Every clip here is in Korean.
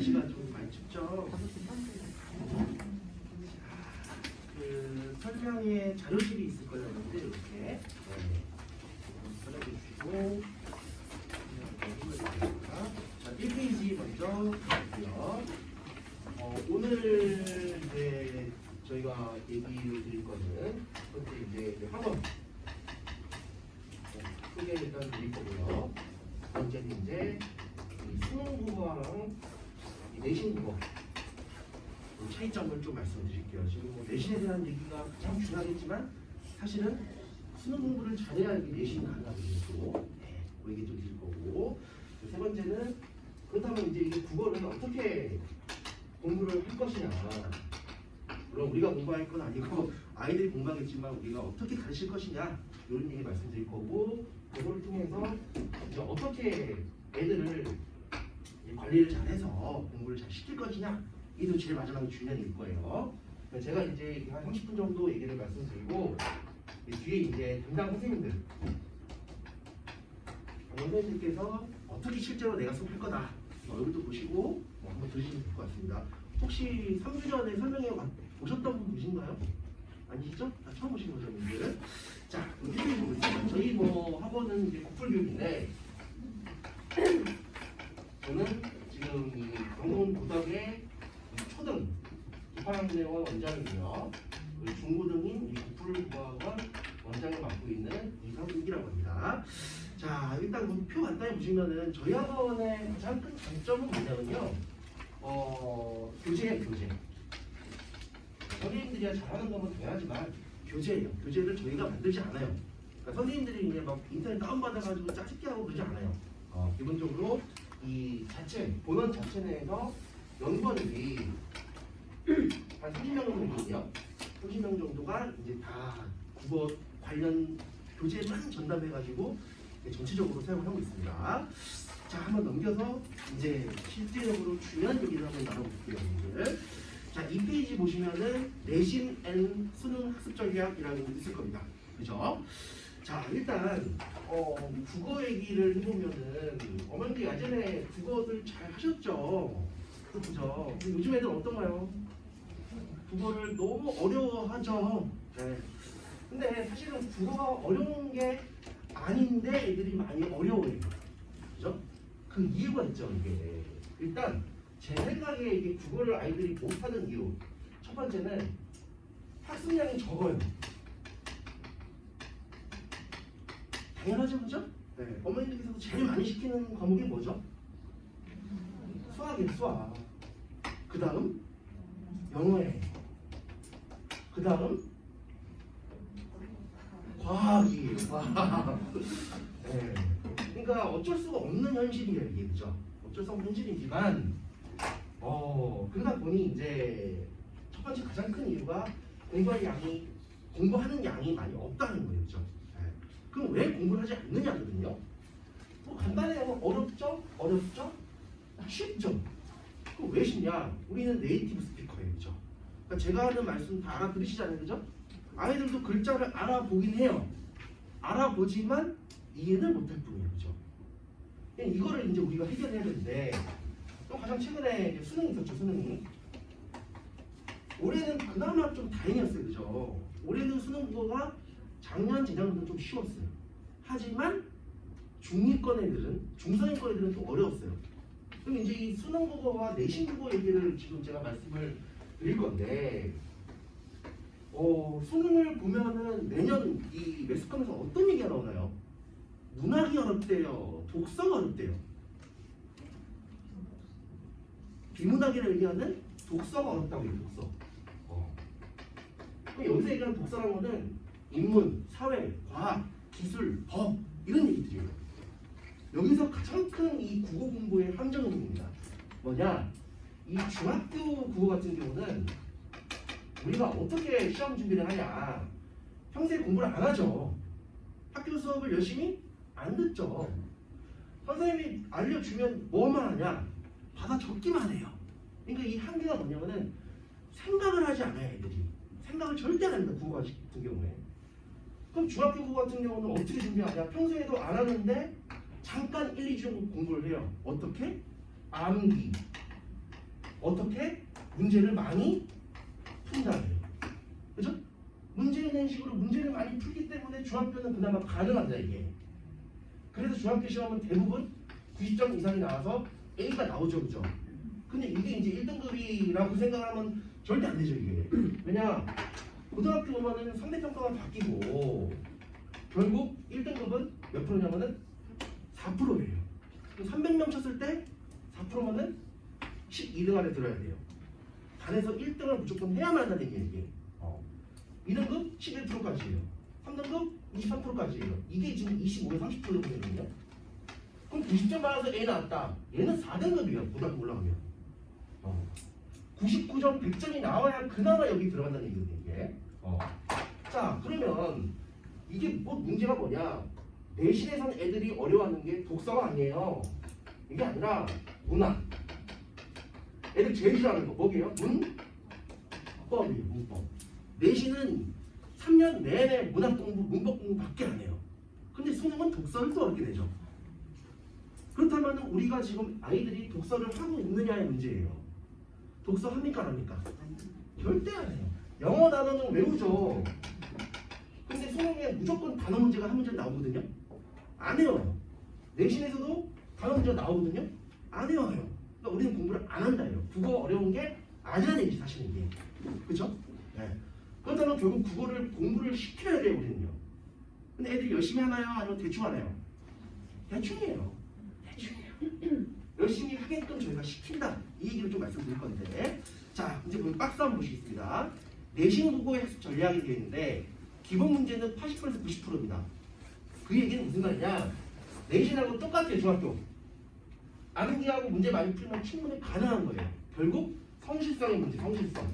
날씨가 좀 많이 춥죠. 그 설명에 자료실이 있을 거예요. 여러분들 이렇게 찾아주시고 자, 1페이지 먼저 볼게요. 오늘 이제 저희가 얘기를 드릴 거는 첫 번째 이제 학원 크게 일단 드릴 거고요. 두 번째는 이제 수능 국어랑 내신 국어 차이점을 좀 말씀드릴게요. 지금 뭐 내신에 대한 얘기가 가장 중요하겠지만 사실은 수능 공부를 잘해야 이게 내신이 가능하거든요. 그 얘기 좀 드릴 거고, 세 번째는 그렇다면 이제 이게 국어를 어떻게 공부를 할 것이냐. 물론 우리가 공부할 건 아니고 아이들이 공부하겠지만 우리가 어떻게 가르칠 것이냐 이런 얘기 말씀드릴 거고, 그거를 통해서 이제 어떻게 애들을 관리를 잘해서 공부를 잘 시킬 것이냐, 이도 제일 마지막에 중요한 일 거예요. 제가 이제 한 30분 정도 얘기를 말씀드리고 뒤에 이제 담당 선생님들, 선생님들께서 어떻게 실제로 내가 수업할 거다 얼굴도 보시고 한번 들으시면 될 것 같습니다. 혹시 3주 전에 설명회 오셨던 분 계신가요? 아니시죠? 처음 오신 거죠, 분들? 자, 선생님 보겠습니다. 저희 뭐 학원은 이제 국불교육인데 저는 지금 이 경동고덕의 초등 6학년대원 원장이고요. 중고등인 이 국불국어학원 원장을 맡고 있는 이성욱이라고 합니다. 자, 일단 표 간단히 보시면은 저희 학원의 가장 큰 장점은 뭐냐면요. 교재예요, 교재. 선생님들이 잘하는 거면 당연하지만 교재예요. 교재를 저희가 만들지 않아요. 그러니까 선생님들이 이제 막 인터넷 다운받아가지고 짜집기 하고 그러지 않아요. 기본적으로 이 자체, 본원 자체 내에서 연구원들이 한 30명 정도거든요. 30명 정도가 이제 다 국어 관련 교재만 전담해가지고 전체적으로 사용을 하고 있습니다. 자, 한번 넘겨서 이제 실제적으로 중요한 얘기를 한번 나눠볼게요, 여러분들. 자, 2페이지 보시면은 내신 앤 수능 학습 전략이라는 게 있을 겁니다. 그죠? 자, 일단 국어 얘기를 해보면은 어머니들 예전에 국어들 잘 하셨죠? 그죠? 요즘 애들 어떤가요? 국어를 너무 어려워하죠. 네. 근데 사실은 국어가 어려운 게 아닌데 애들이 많이 어려워해요. 그죠? 그 이유가 있죠, 이게. 일단 제 생각에 이게 국어를 아이들이 못하는 이유, 첫 번째는 학습량이 적어요. 당연하죠, 그죠? 네. 어머니들께서 제일 많이 시키는 과목이 뭐죠? 수학이에요, 수학. 그 다음 영어예요. 그 다음 과학이에요, 과학. 네. 그러니까 어쩔 수가 없는 현실이에요, 이게. 그죠? 어쩔 수 없는 현실이지만 그러다 보니 이제 첫 번째 가장 큰 이유가 공부하는 양이 많이 없다는 거예요, 그죠? 네. 그럼 왜 공부를 하지 않느냐거든요. 뭐 간단해요. 어렵죠? 어렵죠? 쉽죠? 그럼 왜 쉽냐? 우리는 네이티브 스피커예요, 그죠? 그러니까 제가 하는 말씀 다 알아들으시잖아요, 그죠? 아이들도 글자를 알아보긴 해요. 알아보지만 이해는 못할 뿐이에요, 그죠? 이거를 이제 우리가 해결해야 되는데, 또 가장 최근에 이제 수능이 있었죠, 수능이. 올해는 그나마 좀 다행이었어요, 그죠? 올해는 수능 국어가 작년, 재작년보다 좀 쉬웠어요. 하지만 중위권 애들은, 중상위권 애들은 또 어려웠어요. 그럼 이제 이 수능 국어와 내신 국어 얘기를 지금 제가 말씀을 드릴 건데, 수능을 보면은 매년 이 매스컴에서 어떤 얘기가 나오나요? 문학이 어렵대요. 독서가 어렵대요. 비문학이라고 얘기하는 독서가 어렵다고 해요, 독서. 그럼 여기서 얘기하는 독서라는 거는 인문, 사회, 과학, 기술, 법 이런 얘기들이에요. 여기서 가장 큰 이 국어 공부의 함정입니다. 뭐냐? 이 중학교 국어 같은 경우는 우리가 어떻게 시험 준비를 하냐? 평소에 공부를 안 하죠. 학교 수업을 열심히 안 듣죠. 선생님이 알려주면 뭐만 하냐? 받아 적기만 해요. 그러니까 이 한계가 뭐냐면은 생각을 하지 않아요, 애들이. 생각을 절대 안 합니다, 국어 같은 경우에. 그럼 중학교 국어 같은 경우는 어떻게 준비하냐? 평소에도 안 하는데 잠깐 1, 2주 정도 공부를 해요. 어떻게? 암기, 어떻게 문제를 많이 푼다는. 그죠? 문제 낸 식으로 문제를 많이 풀기 때문에 중학교는 그나마 가능합니다 이게. 그래서 중학교 시험은 대부분 90점 이상이 나와서 A가 나오죠, 그죠? 근데 이게 이제 1등급이라고 생각하면 절대 안 되죠 이게. 왜냐? 고등학교 오면은 상대평가가 바뀌고 결국 1등급은 몇 프로냐면은 4%예요. 300명 쳤을 때 4%면은 12등 안에 들어야 돼요. 반에서 1등을 무조건 해야만 한다는 얘기예요 이게. 2등급 11%까지예요. 3등급 23%까지예요. 이게 지금 25에 30% 되거든요. 그럼 90점 받아서 A 나왔다. 얘는 4등급이에요. 고등학교 올라가면. 99점 100점이 나와야 그나마 여기 들어간다는 얘기거든요. 이게. 자, 그러면 이게 뭐 문제가 뭐냐? 내신에선 애들이 어려워하는 게 독서가 아니에요. 이게 아니라 문학. 애들 제일 싫어하는 거 뭐게요? 문법이에요. 문법. 내신은 3년 내내 문학 공부, 문법 공부밖에 안 해요. 근데 수능은 독서를 또 어렵게 되죠. 그렇다면 우리가 지금 아이들이 독서를 하고 있느냐의 문제예요. 독서 합니까 안 합니까? 절대 안 해요. 영어 단어는 외우죠. 근데 수능에 무조건 단어 문제가 한 문제 나오거든요. 안 해요. 내신에서도 단어 문제가 나오거든요. 안 해요. 그러니까 우리는 공부를 안 한다예요. 국어 어려운 게 아니라는 얘기지 사실은 이게. 그렇죠? 네. 그렇다면 결국 국어를 공부를 시켜야 돼요 우리는요. 근데 애들이 열심히 하나요? 아니면 대충 하나요? 대충이에요. 대충이에요. 열심히 하게끔 저희가 시킨다. 이 얘기를 좀 말씀드릴 건데, 자 이제 박스 한번 보시겠습니다. 내신 국어의 학습 전략이 되어 있는데 기본 문제는 80%에서 90%입니다. 그 얘기는 무슨 말이냐? 내신하고 똑같아요. 중학교. 암기하고 문제 많이 풀면 충분히 가능한 거예요. 결국 성실성의 문제, 성실성.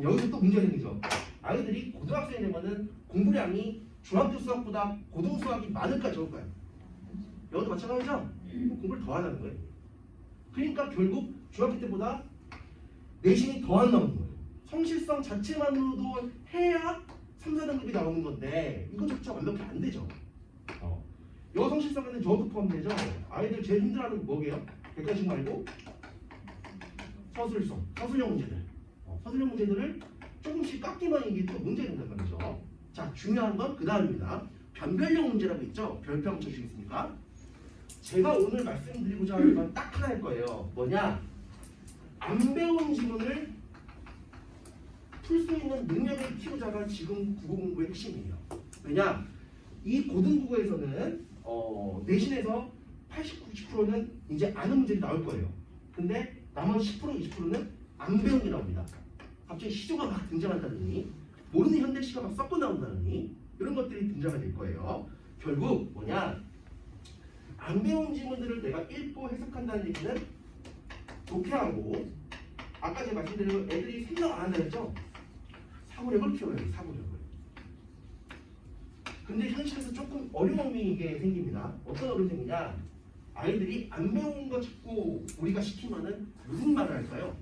여기서 또 문제가 생기죠. 아이들이 고등학생이 되면은 공부량이 중학교 수학보다 고등 수학이 많을까 적을까요? 여기도 마찬가지죠? 공부를 더 하자는 거예요. 그러니까 결국 중학교 때보다 내신이 더 안 나오는 거예요. 성실성 자체만으로도 해야 3, 4등급이 나오는 건데 이거조차 완벽히 안 되죠. 여 성실성에는 저도 포함되죠. 아이들 제일 힘들어하는 게 뭐게요? 객관식 말고 서술성, 서술형 문제들. 서술형 문제들을 조금씩 깎기만 이게 또 문제가 된단 말이죠. 자, 중요한 건 그 다음입니다. 변별형 문제라고 있죠? 별표 한번 쳐주시겠습니까? 제가 오늘 말씀드리고자 하는 건 딱 하나일 거예요. 뭐냐? 안 배운 지문을 풀 수 있는 능력을 키우자가 지금 국어 공부의 핵심이에요. 왜냐? 이 고등국어에서는 내신에서 80, 90%는 이제 아는 문제들이 나올 거예요. 근데 나머지 10%, 20%는 안 배운 게 나옵니다. 갑자기 시조가 막 등장한다느니 모르는 현대시가 막 섞어 나온다느니 이런 것들이 등장이 될 거예요. 결국 뭐냐? 안 배운 지문들을 내가 읽고 해석한다는 얘기는 독해하고 아까 제가 말씀드린 애들이 생각 안 한다 했죠? 사고력을 키워야 돼요. 사고력을. 근데 현실에서 조금 어려움이 이게 생깁니다. 어떤 어려움이 생기냐? 아이들이 안 배운 거 자꾸 우리가 시키면은 무슨 말을 할까요?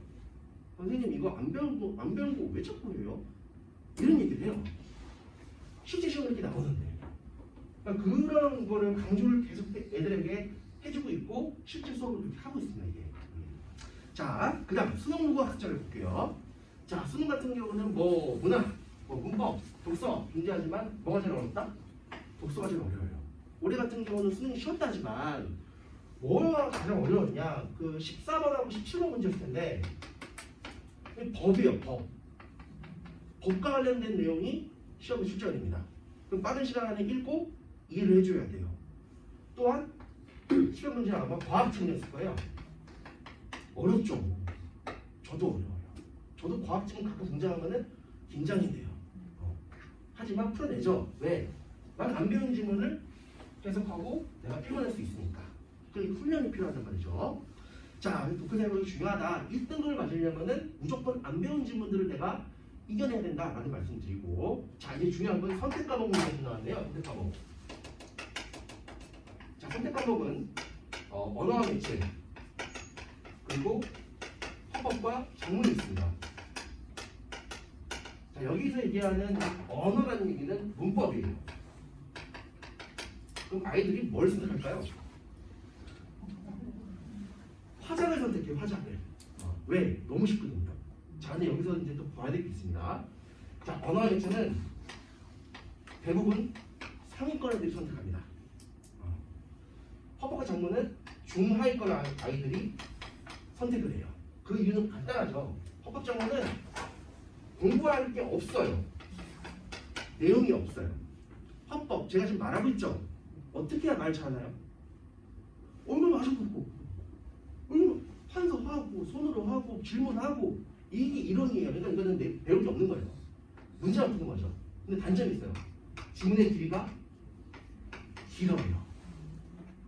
선생님 이거 안 배운 거 왜 자꾸 해요? 이런 얘기를 해요. 실제 시험에 이렇게 나오는데. 그러니까 그런 거를 강조를 계속 애들에게 해주고 있고 실제 수업을 그렇게 하고 있습니다. 이게. 자, 그 다음 수능 국어 학습자를 볼게요. 자, 수능 같은 경우는 뭐 문학, 뭐 문법, 독서 존재하지만 뭐가 제일 어렵다? 독서가 제일 어려워요. 올해 같은 경우는 수능이 쉬웠다지만 뭐가 가장 어려웠냐? 그 14번하고 17번 문제였을 텐데 법이에요. 법과 관련된 내용이 시험에 출제가 됩니다. 그럼 빠른 시간 안에 읽고 이해를 해줘야 돼요. 또한 시험 문제는 아마 과학책이었을 거예요. 어렵죠. 저도 어려워요. 저도 과학책은 가끔 등장하면 긴장이 돼요. 하지만 풀어내죠. 왜? 난 안 배운 지문을 해석하고 내가 표현할 수 있으니까. 그 훈련이 필요하단 말이죠. 자, 독해사역이 중요하다. 1등급을 맞으려면은 무조건 안 배운 지문들을 내가 이겨내야 된다라는 말씀드리고, 자 이제 중요한 건 선택 과목 문제가 나왔네요. 선택 과목. 자, 선택 과목은 언어와 매체 그리고 헌법과 작문이 있습니다. 자, 여기서 얘기하는 언어라는 얘기는 문법이에요. 그럼 아이들이 뭘 선택할까요? 화작을 선택해요. 화작을. 왜? 너무 쉽거든요. 자, 근데 여기서 이제 또 봐야 될 게 있습니다. 자, 언어의 매체는 대부분 상위권 애들이 선택합니다. 헌법과 작문은 중하위권 아이들이 선택을 해요. 그 이유는 간단하죠. 헌법 작문은 공부할 게 없어요. 내용이 없어요. 헌법 제가 지금 말하고 있죠. 어떻게 해야 말 잘하나요? 얼굴 마주보고 얼굴 판서하고 손으로 하고 질문하고 이게 이론이에요. 그러니까 이거는 배울 게 없는 거예요. 문제만 푸는 거죠. 근데 단점이 있어요. 지문의 길이가 길어요.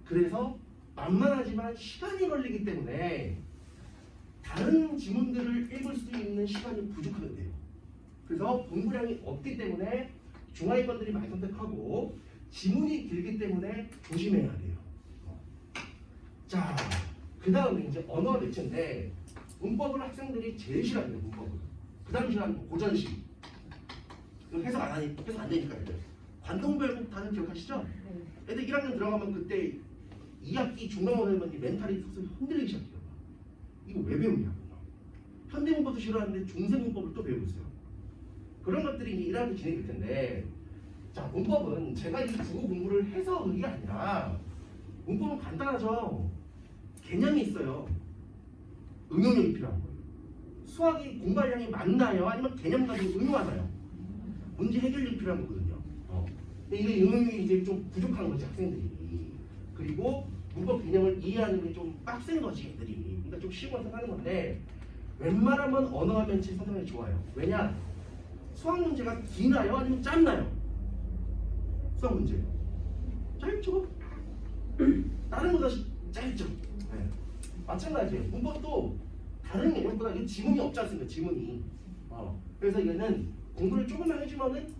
그래서 만만하지만 시간이 걸리기 때문에 다른 지문들을 읽을 수 있는 시간이 부족하게 돼요. 그래서 공부량이 없기 때문에 중하위권들이 많이 선택하고 지문이 길기 때문에 조심해야 돼요. 자, 그 다음에 이제 언어 매체인데 문법을 학생들이 제일 싫어해요. 문법을. 그 다음 시간 고전식. 해석 안 하니 해석 안 되니까 애들. 관동별곡 다들 기억하시죠? 애들 1학년 들어가면 그때 2학기 중간고사 할머니 멘탈이 흔들리기 시작해요. 이거 왜 배우냐? 현대문법도 싫어하는데 중세문법을 또 배우고 있어요. 그런 것들이 이제 1학기 진행될 텐데, 자, 문법은 제가 이 국어 공부를 해서 그게 아니라 문법은 간단하죠. 개념이 있어요. 응용력이 필요한 거예요. 수학이 공부량이 많나요? 아니면 개념 가지고 응용하나요? 문제 해결력이 필요한 거거든요. 근데 이게 응용력이 이제 좀 부족한 거지 학생들이. 그리고 문법 개념을 이해하는 게 좀 빡센 거지 애들이. 그러니까 좀 쉬운 거 생각하는 건데 웬만하면 언어와 멘치 선택하는 게 좋아요. 왜냐? 수학 문제가 기나요? 아니면 짧나요? 수학 문제 짧죠? 다른 거보다 짧죠? 네. 마찬가지예요. 문법도 다른 영역보다 이게 지문이 없지 않습니까? 지문이. 그래서 이거는 공부를 조금만 해주면은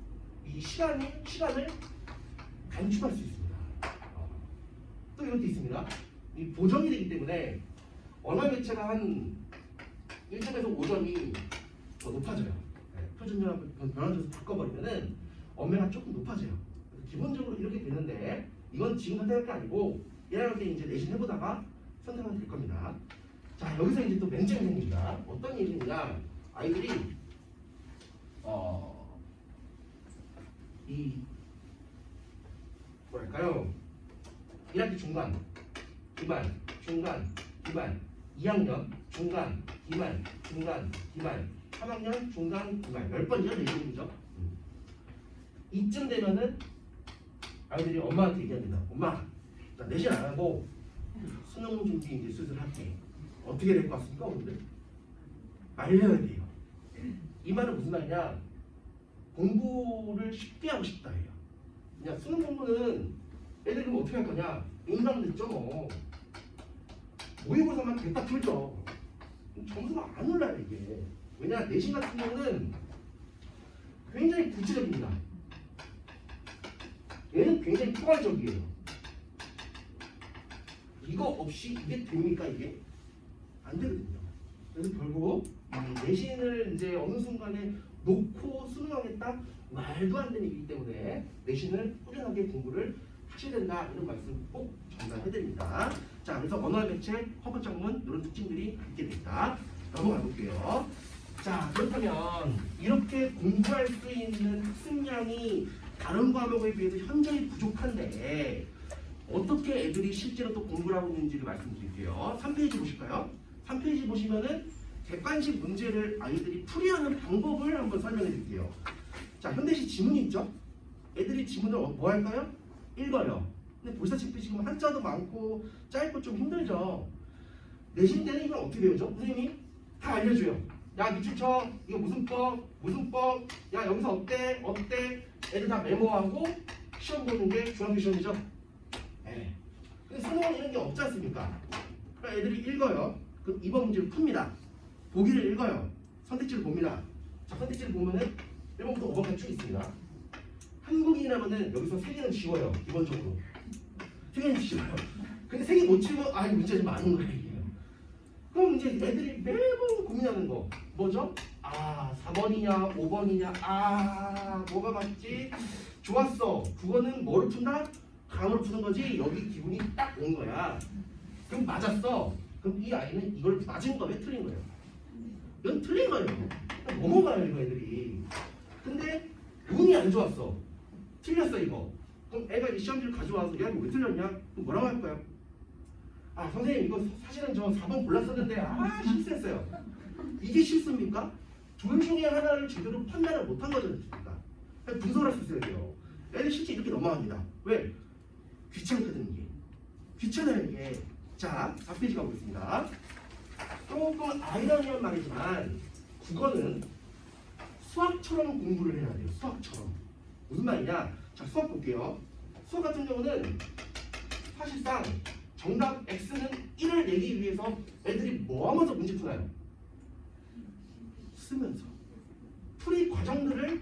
이 시간을 단축할 수 있습니다. 또 이것도 있습니다. 이 보정이 되기 때문에 언어 매체가 한 1점에서 5점이 더 높아져요. 네. 표준어랑 변환줘서 바꿔버리면은 언어가 조금 높아져요. 기본적으로 이렇게 되는데 이건 지금 선택할 게 아니고 1학년 때 이제 내신 해보다가 선택하면 될 겁니다. 자, 여기서 이제 또 맹점이 생깁니다. 어떤 얘기냐? 아이들이 이 뭐랄까요? 1학기 중간, 기말, 중간, 기말, 2학년 중간, 기말, 중간, 기말, 3학년 중간, 기말 10번이죠? 내신이죠? 이쯤 되면은 아이들이 엄마한테 얘기합니다. 엄마, 나 내신 안 하고 수능 준비 이제 슬슬 할게. 어떻게 될 것 같습니까, 오늘? 알려야 돼요. 이 말은 무슨 말이냐? 공부를 쉽게 하고 싶다 해요. 그냥 수능 공부는 애들이 그럼 어떻게 할 거냐? 인강 됐죠 뭐. 모의고사만 됐다 풀죠. 점수가 안 올라요 이게. 왜냐? 내신 같은 경우는 굉장히 구체적입니다. 얘는 굉장히 포괄적이에요. 이거 없이 이게 됩니까 이게? 안 되거든요. 그래서 결국 내신을 이제 어느 순간에 놓고 수능하겠다 말도 안 되는 일이기 때문에 내신을 꾸준하게 공부를 하셔야 된다 이런 말씀 꼭 전달해드립니다. 자, 그래서 언어 매체, 헌법 작문 이런 특징들이 있게 됩니다. 넘어가 볼게요. 자, 그렇다면 이렇게 공부할 수 있는 학습량이 다른 과목에 비해서 현저히 부족한데 어떻게 애들이 실제로 또 공부를 하고 있는지를 말씀드릴게요. 3페이지 보실까요? 3페이지 보시면은 객관식 문제를 아이들이 풀이하는 방법을 한번 설명해 드릴게요. 자, 현대시 지문이 있죠? 애들이 지문을 뭐 할까요? 읽어요. 근데 보시다시피 지금 한자도 많고 짧고 좀 힘들죠? 내신 때는 이걸 어떻게 배우죠? 선생님이 다 알려줘요. 야, 밑줄 쳐. 이거 무슨 법? 무슨 법? 야, 여기서 어때? 어때? 애들 다 메모하고 시험 보는 게 중학교 시험이죠? 네. 근데 수능은 이런 게 없지 않습니까? 그러니까 애들이 읽어요. 그럼 2번 문제를 풉니다. 보기를 읽어요. 선택지를 봅니다. 자, 선택지를 보면은 1번부터 5번까지 쭉 있습니다. 한국인이라면은 여기서 3개는 지워요. 기본적으로. 3개는 지워요. 근데 3개 못 지우면 이 문제가 좀 많은 거예요. 이게. 그럼 이제 애들이 매번 고민하는 거 뭐죠? 4번이냐 5번이냐 뭐가 맞지? 좋았어. 국어는 뭐를 푼다? 감으로 푸는 거지. 여기 기분이 딱 온 거야. 그럼 맞았어. 그럼 이 아이는 이걸 맞은 거에 틀린 거예요. 이건 틀린 거예요. 넘어가요 이거 애들이. 근데 운이 안 좋았어. 틀렸어 이거. 그럼 애가 이 시험지를 가져와서 야 이거 왜 틀렸냐? 그럼 뭐라고 할 거야? 아 선생님 이거 사실은 저 4번 골랐었는데 실수했어요. 이게 실수입니까? 둘 중에 하나를 제대로 판단을 못한 거지 않습니까? 분석을 할 수 있어야 돼요. 애들 실제 이렇게 넘어갑니다. 왜? 귀찮거든 이게. 귀찮아요 이게. 자, 4페이지 가보겠습니다. 조금 아이러니한 말이지만 국어는 수학처럼 공부를 해야 돼요. 수학처럼. 무슨 말이냐? 자, 수학 볼게요. 수학 같은 경우는 사실상 정답 X는 1을 내기 위해서 애들이 뭐 하면서 문제 푸나요? 쓰면서. 풀이 과정들을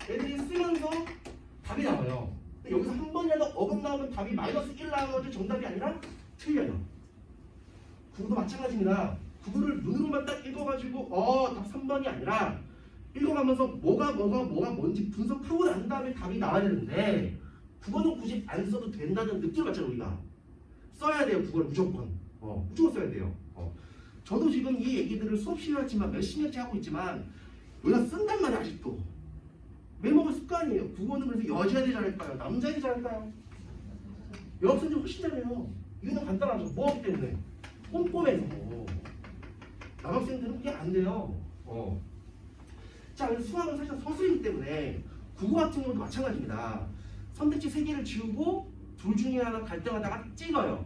애들이 쓰면서 답이 나와요. 근데 여기서 한 번이라도 어긋나오면 답이 마이너스 1 나와가지고 정답이 아니라 틀려요. 국어도 마찬가지입니다. 국어를 눈으로만 딱 읽어가지고 답 3번이 아니라 읽어가면서 뭐가 뭔지 분석하고 난 다음에 답이 나와야 되는데 국어는 굳이 안 써도 된다는 느낌을 받잖아요. 우리가 써야 돼요. 국어를 무조건 무조건 써야 돼요. 저도 지금 이 얘기들을 수업 시간이지만 몇십 년째 하고 있지만 우리가 쓴단 말이야. 아직도 외모가 습관이에요. 국어는 그래서 여자애들이 잘할까요? 남자애들이 잘할까요? 여학생들이 훨씬 잘해요. 이거는 간단하죠. 뭐 때문에? 꼼꼼해서. 남학생들은 그게 안 돼요. 자, 수학은 사실 서술이기 때문에 국어 같은 경우도 마찬가지입니다. 선택지 3개를 지우고 둘 중에 하나 갈등하다가 찍어요.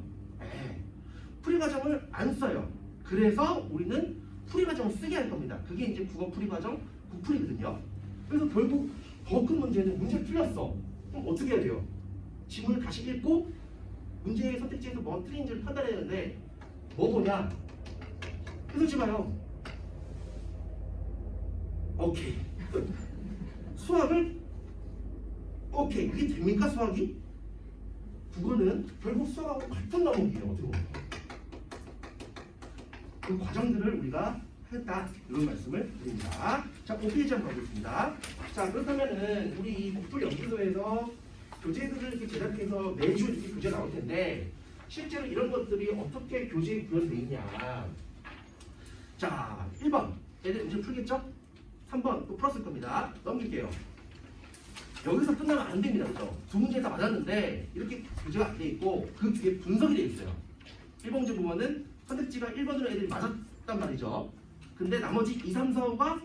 풀이 과정을 안 써요. 그래서 우리는 풀이 과정을 쓰게 할 겁니다. 그게 이제 국어 풀이 과정 국풀이거든요. 그래서 결국 더 큰 문제는 문제를 틀렸어. 그럼 어떻게 해야 돼요? 지문을 다시 읽고 문제의 선택지에서 뭐 틀린지를 판단해야 되는데 뭐 보냐? 해석지 마요. 오케이. 수학을 오케이. 그게 됩니까 수학이? 국어는 결국 수학하고 같은 과목이에요. 어떻게 보면. 그 과정들을 우리가 했다. 이런 말씀을 드립니다. 자, 5페이지 한번 가보겠습니다. 자, 그렇다면은 우리 이 국풀 연구소에서 교재들을 이렇게 제작해서 매주 이렇게 교재 나올 텐데 실제로 이런 것들이 어떻게 교재에 구현되어 있냐. 자, 1번. 애들 문제 풀겠죠? 3번 또 풀었을 겁니다. 넘길게요. 여기서 끝나면 안 됩니다. 그죠? 두 문제 다 맞았는데 이렇게 교재가 안 돼 있고 그 뒤에 분석이 돼 있어요. 1번 문제 보면은 선택지가 1번으로 애들이 맞았단 말이죠. 근데 나머지 2, 3, 4, 5가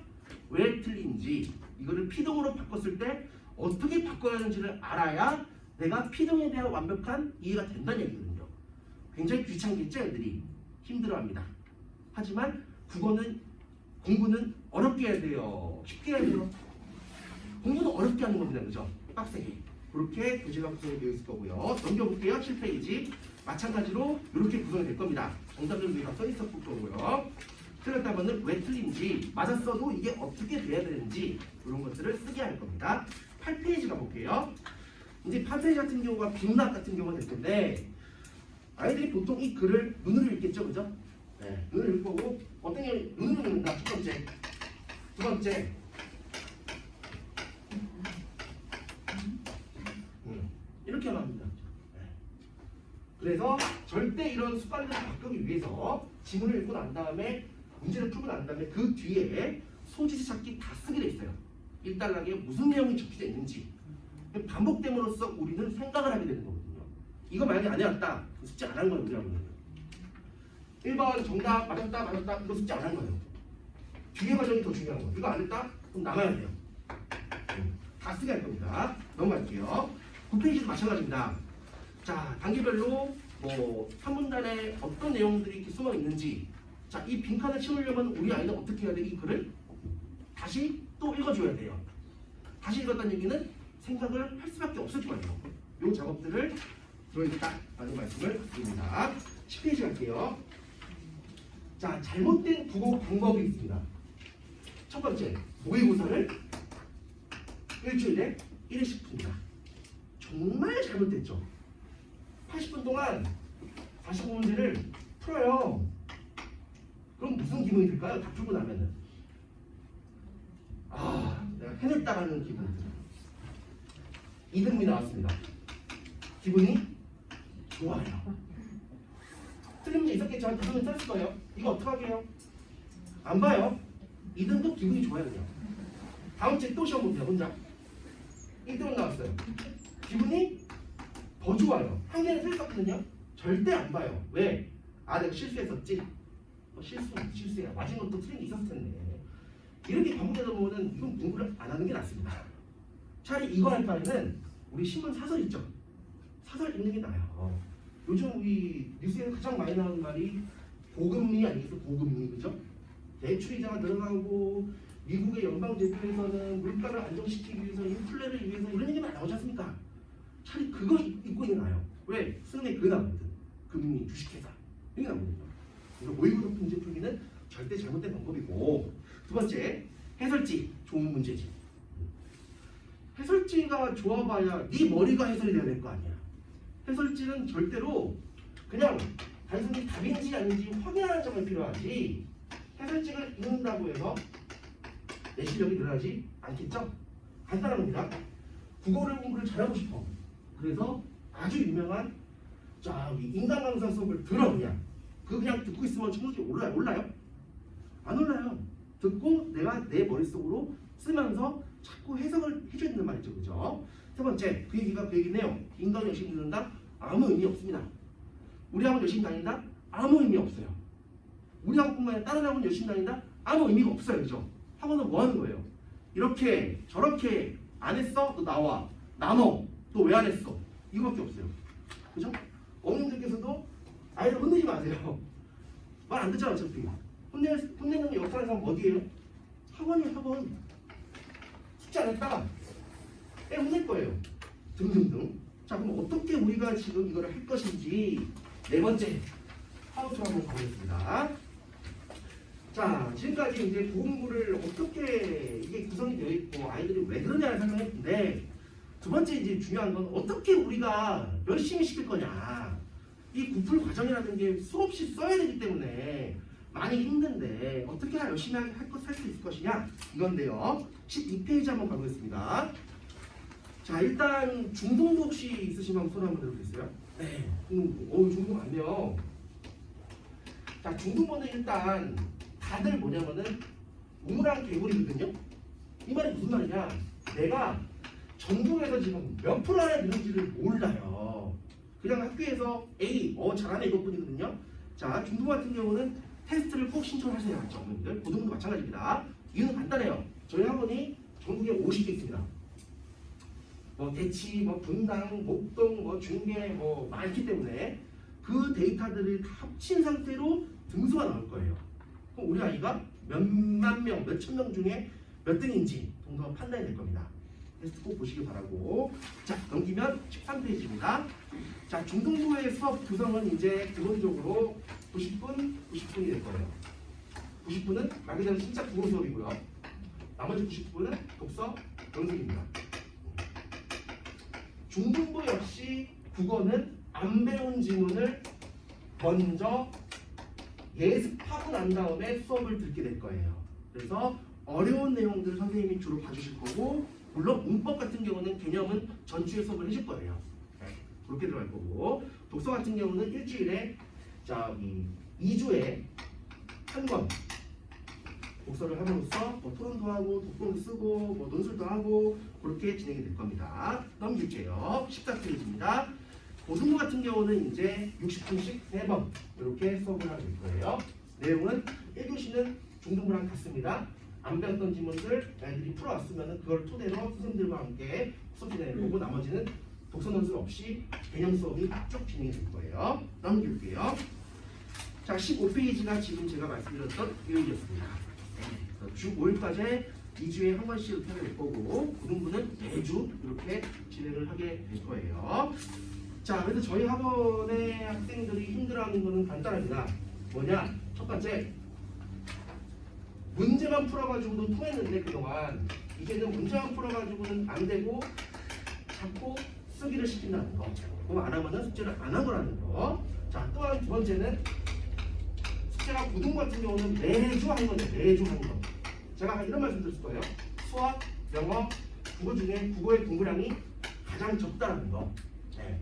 왜 틀린지 이거를 피동으로 바꿨을 때 어떻게 바꿔야 하는지를 알아야 내가 피동에 대한 완벽한 이해가 된다는 얘기거든요. 굉장히 귀찮겠죠, 애들이. 힘들어합니다. 하지만 국어는 공부는 어렵게 해야 돼요. 쉽게 해야 돼요. 공부는 어렵게 하는 겁니다. 그죠? 빡세게. 그렇게 교재가 구성이 되어 있을 거고요. 넘겨볼게요. 7페이지. 마찬가지로 이렇게 구성이 될 겁니다. 정답을 위해서 써 있었을 거고요. 틀렸다면 왜 틀린지, 맞았어도 이게 어떻게 돼야 되는지 이런 것들을 쓰게 할 겁니다. 8페이지 가볼게요. 이제 8페이지 같은 경우가 빅락 같은 경우가 될 텐데 아이들이 보통 이 글을 눈으로 읽겠죠, 그죠? 네, 눈으로 읽고 어떤 게 눈으로 읽는다. 첫 번째, 두 번째. 이렇게 합니다. 네. 그래서 절대 이런 습관들을 바꾸기 위해서 지문을 읽고 난 다음에 문제를 풀고 난 다음에 그 뒤에 소지시 찾기 다 쓰게 돼 있어요. 일단락에 무슨 내용이 적혀져 있는지 반복됨으로써 우리는 생각을 하게 되는 거거든요. 이거 만약에 안 해왔다, 숙제 안 한 거예요. 우리하고는 1번 정답 맞았다 이거 숙제 안 한 거예요. 뒤에 과정이 더 중요한 거예요. 이거 안 했다? 그럼 나가야 돼요. 다 쓰게 할 겁니다. 넘어갈게요. 9페이지도 마찬가지입니다. 자, 단계별로 뭐 3문단에 어떤 내용들이 이렇게 숨어 있는지, 자, 이 빈칸을 채우려면 우리 아이는 어떻게 해야 돼? 이 글을 다시 또 읽어줘야 돼요. 다시 읽었다는 얘기는 생각을 할 수밖에 없을 거예요. 이 작업들을 들어있다라는 말씀을 드립니다. 10페이지 갈게요. 자, 잘못된 국어 방법이 있습니다. 첫 번째, 모의고사를 일주일에 1회씩 풉니다. 정말 잘못됐죠. 80분 동안 45문제를 풀어요. 그럼 무슨 기분이 들까요? 다 풀고 나면은 내가 해냈다라는 기분이 들어요. 2등분이 나왔습니다. 기분이 좋아요. 틀린 문제 있었겠죠? 한 2등분 짰을 거예요. 이거 어떡하게요? 안 봐요. 2등도 기분이 좋아요 그냥. 다음 주에 또 시험 보세요 혼자. 1등 나왔어요. 기분이 더 좋아요. 한 개는 틀렸거든요. 절대 안 봐요. 왜? 아 내가 실수했었지. 실수야. 맞은 것도 틀린 게 있었을 텐데. 이렇게 반복되다 보면은 이건 공부를 안 하는 게 낫습니다. 차라리 이거 할 바에는 우리 신문 사설 있죠. 사설 읽는 게 나아요. 요즘 우리 뉴스에서 가장 많이 나오는 말이 고금리 아니겠어? 고금리 그죠? 대출이자가 늘어나고 미국의 연방 대표에서는 물가를 안정시키기 위해서 인플레를 위해서 이런 얘기 많이 나오지 않습니까? 차라리 그거 읽고 있는 게 나아요. 왜? 수능에 그거 나오거든. 금리, 주식회사 이게 나오거든요. 그래서 모의고사 문제 풀기는 절대 잘못된 방법이고 두 번째, 해설지 좋은 문제지. 해설지가 좋아봐야 네 머리가 해설이 돼야 될 거 아니야. 해설지는 절대로 그냥 단순히 답인지 아닌지 확인하는 점이 필요하지 해설지를 읽는다고 해서 내 실력이 늘어나지 않겠죠? 간단한 겁니다. 국어를 공부를 잘하고 싶어. 그래서 아주 유명한 인간 강사 수업을 들어 그냥. 그냥 듣고 있으면 청소기 올라요? 안 올라요. 듣고 내가 내 머릿속으로 쓰면서 자꾸 해석을 해줘야 된단 말이죠. 그죠? 세 번째, 그 얘기네요. 인간 열심히 듣는다? 아무 의미 없습니다. 우리 학원 열심히 다닌다? 아무 의미 없어요. 우리 학원뿐만 아니라 다른 학원 열심히 다닌다? 아무 의미가 없어요. 그죠? 학원은 뭐 하는 거예요? 이렇게 저렇게 안 했어? 너 나와. 나눠. 너 왜 안 했어? 이거밖에 없어요. 그죠? 어머님들께서도 아이를 혼내지 마세요. 말 안 듣잖아 어차피. 혼내는 역사하는 사람 어디예요? 학원이에요. 학원. 숙제 안 했다. 애 혼낼 거예요. 등등등. 자 그럼 어떻게 우리가 지금 이거를 할 것인지 네 번째 하우투 한번 가보겠습니다. 자 지금까지 이제 공부를 어떻게 이게 구성이 되어 있고 아이들이 왜 그러냐를 설명했는데 두 번째 이제 중요한 건 어떻게 우리가 열심히 시킬 거냐. 이 구풀 과정이라는 게 수없이 써야 되기 때문에 많이 힘든데 어떻게 열심히 할 수 있을 것이냐 이건데요. 12페이지 한번 가보겠습니다. 자 일단 중등부 혹시 있으시면 손 한번 들어보겠어요? 네. 중등부 많네요. 자 중등부는 일단 다들 뭐냐면은 우물안 개구리거든요. 이 말이 무슨 말이냐? 내가 전국에서 지금 몇 프로 안에 드는지를 몰라요. 그냥 학교에서 A, 잘하네 이것뿐이거든요. 자 중등부 같은 경우는 테스트를 꼭 신청하세요. 전문들 고등부도 마찬가지입니다. 이유는 간단해요. 저희 학원이 전국에 50개 있습니다. 뭐 대치, 뭐 분당, 목동, 뭐 중계, 뭐 많기 때문에 그 데이터들을 다 합친 상태로 등수가 나올 거예요. 그럼 우리 아이가 몇만 명, 몇천 명 중에 몇 등인지 동서가 판단이 될 겁니다. 테스트 꼭 보시길 바라고. 자 넘기면 13페이지입니다. 자 중등부의 수업 구성은 이제 기본적으로 90분이 될 거예요. 90분은 말 그대로 진짜 국어 수업이고요. 나머지 90분은 독서, 연습입니다. 중등부 역시 국어는 안 배운 지문을 먼저 예습하고 난 다음에 수업을 듣게 될 거예요. 그래서 어려운 내용들을 선생님이 주로 봐주실 거고 물론 문법 같은 경우는 개념은 전주에 수업을 해줄 거예요. 네, 그렇게 들어갈 거고 독서 같은 경우는 일주일에 2주에 한 권 독서를 함으로써 뭐 토론도 하고 독본도 쓰고 뭐 논술도 하고 그렇게 진행이 될 겁니다. 넘길게요. 14페이지입니다. 고등부 같은 경우는 이제 60분씩 3번 이렇게 수업을 하게 될 거예요. 내용은 1교시는 중등부랑 같습니다. 안 배웠던 지문들 애들이 풀어왔으면 그걸 토대로 선생님들과 함께 수업 진행할 거고 나머지는 독서 논술 없이 개념 수업이 쭉 진행이 될 거예요. 넘길게요. 자 15페이지가 지금 제가 말씀드렸던 교육이었습니다. 주 5일까지 2주에 한 번씩 이렇게 하게 될 거고 고등부는 매주 이렇게 진행을 하게 될 거예요. 자 그래서 저희 학원의 학생들이 힘들어하는 거는 간단합니다. 뭐냐? 첫 번째 문제만 풀어가지고도 통했는데 그동안 이제는 문제만 풀어가지고는 안 되고 자꾸 쓰기를 시킨다는 거. 그거 안 하면은 숙제를 안 한 거라는 거. 자 또한 두 번째는 숙제가 고등부 같은 경우는 매주 하는 거죠. 매주 하는 거. 제가 이런 말씀 드릴 거예요. 수학, 영어, 국어 중에 국어의 공부량이 가장 적다라는 거. 네.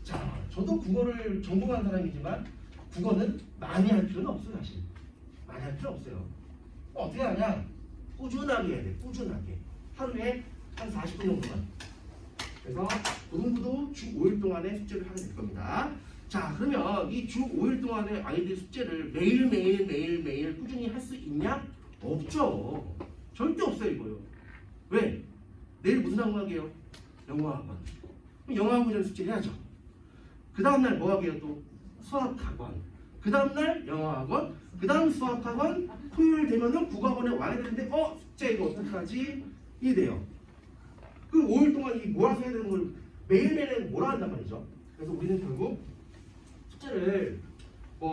자, 저도 국어를 전공한 사람이지만 국어는 많이 할 필요는 없어요, 사실. 많이 할 필요 없어요. 어떻게 하냐? 꾸준하게 해야 돼. 꾸준하게. 하루에 한 40분 정도만. 그래서 고등부도 주 5일 동안의 숙제를 하게 될 겁니다. 자, 그러면 이 주 5일 동안의 아이들 숙제를 매일 꾸준히 할 수 있냐? 없죠. 절대 없어요, 이거요. 왜? 내일 무슨 학원이에요? 영어학원. 그럼 영어학원 숙제 해야죠. 그 다음날 뭐 하게요? 또 수학학원. 그 다음날 영어학원. 그 다음 수학학원. 토요일 되면은 국어학원에 와야 되는데 숙제 이거 어떡하지? 이게 돼요. 그 5일 동안 이 몰아서 해야 되는 걸 매일매일 몰아한단 말이죠. 그래서 우리는 결국 숙제를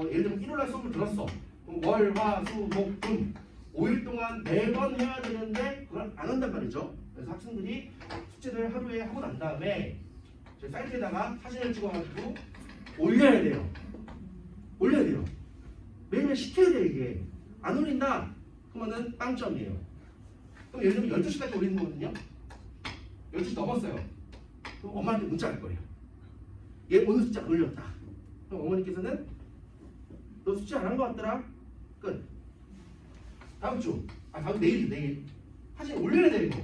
예를 들면 일요일날 수업을 들었어. 그럼 월, 화, 수, 목, 금 5일 동안 매번 해야 되는데 그걸 안 한단 말이죠. 그래서 학생들이 숙제를 하루에 하고 난 다음에 제 사이트에다가 사진을 찍어가지고 올려야 돼요. 올려야 돼요. 매일매일 시켜야 돼요. 이게 안 올린다 그러면은 빵점이에요. 그럼 예를 들면 12시까지 올리는 거거든요. 12시 넘었어요. 그럼 엄마한테 문자 할 거예요. 얘 오늘 숙제 안 올렸다. 그럼 어머니께서는 너 숙제 안 한 거 같더라. 끝. 다음 주. 다음 내일. 사진 올려야 돼 이거.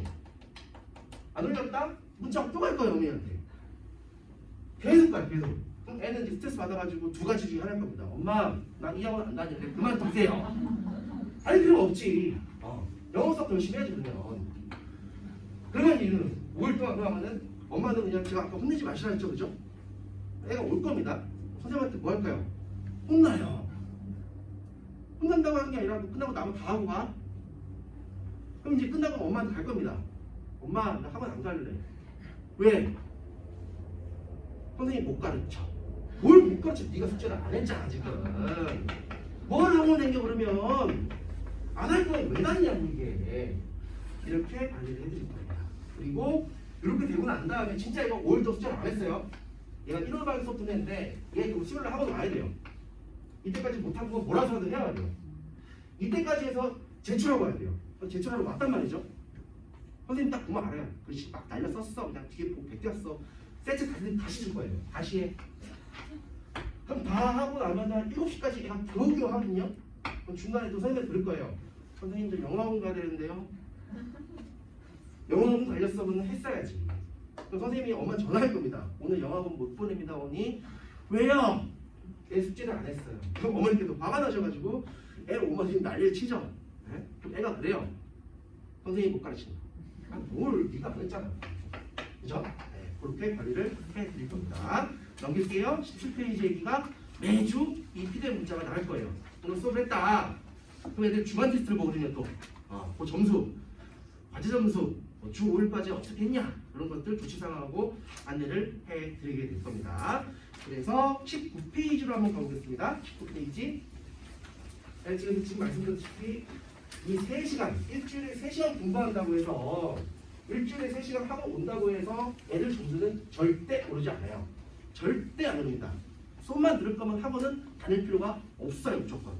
안 올렸다? 문자 또 갈 거예요 어머니한테. 계속 가요 계속. 그럼 애는 이제 스트레스 받아가지고 두 가지 중에 하나일 겁니다. 엄마 나 이 학원 안 다니는데 그만두세요. 아니 필요 없지. 영어 수업 열심히 해야지 그러면. 그러면 얘는 5일 동안 그러면은 엄마는 그냥 제가 아까 혼내지 마시라 했죠, 그죠? 애가 올 겁니다. 선생님한테 뭐 할까요? 혼나요. 혼난다고 하는 게 아니라 끝나고 나면 다 하고 가. 그럼 이제 끝나고 엄마한테 갈 겁니다. 엄마 나 학원 안 갈래. 왜? 선생님 못 가르쳐. 뭘 못 가르쳐? 네가 숙제를 안 했잖아 지금. 뭘 학원 댕겨 그러면 안 할 거야. 왜 다니냐고 이게. 이렇게 관리를 해드릴 거예요. 그리고 이렇게 되고 난 다음에 진짜 이거 5일도 숙제를 안 했어요. 얘가 1월 반에 수업 듣는데 얘 그 수요일날 학원 와야 돼요. 이때까지 못한 거 몰아서라도 해야 돼요. 이때까지 해서 제출하고 와야 돼요. 제출하러 왔단 말이죠. 선생님 딱 보면 알아요. 그렇지 막 날려 썼어. 그냥 뒤에 보고 베꼈어. 세트 다시 줄 거예요. 다시 해. 그럼 다 하고 나면 한 7시까지 얘가 겨우겨우 하거든요. 그럼 중간에 또 선생님한테 그럴 거예요. 선생님들 영어학원 가야 되는데요. 영어학원 달렸어. 그러면 했어야지. 그럼 선생님이 엄마 전화할 겁니다. 오늘 영어학원 못 보냅니다. 어머니. 왜요? 애 숙제를 안 했어요. 그럼 어머니께서 화가 나셔가지고 애 엄마 지금 난리를 치죠. 네? 그럼 애가 그래요. 선생님이 못 가르친다. 뭘 네가 안 했잖아. 그죠? 네, 그렇게 관리를 해드릴 겁니다. 넘길게요. 17페이지 얘기가 매주 이 PDF 문자가 나갈 거예요. 오늘 수업을 했다. 그럼 애들 주간 테스트를 보거든요. 또 그 점수, 과제 점수, 주 5일까지 어떻게 했냐 그런 것들 조치상하고 안내를 해드리게 될 겁니다. 그래서 19페이지로 한번 가보겠습니다. 19페이지. 지금 말씀드렸다시피 이 3시간, 일주일에 3시간 공부한다고 해서 일주일에 3시간 하고 온다고 해서 애들 점수는 절대 오르지 않아요. 절대 안 오릅니다. 수업만 들을 거면 학원은 다닐 필요가 없어요. 무조건.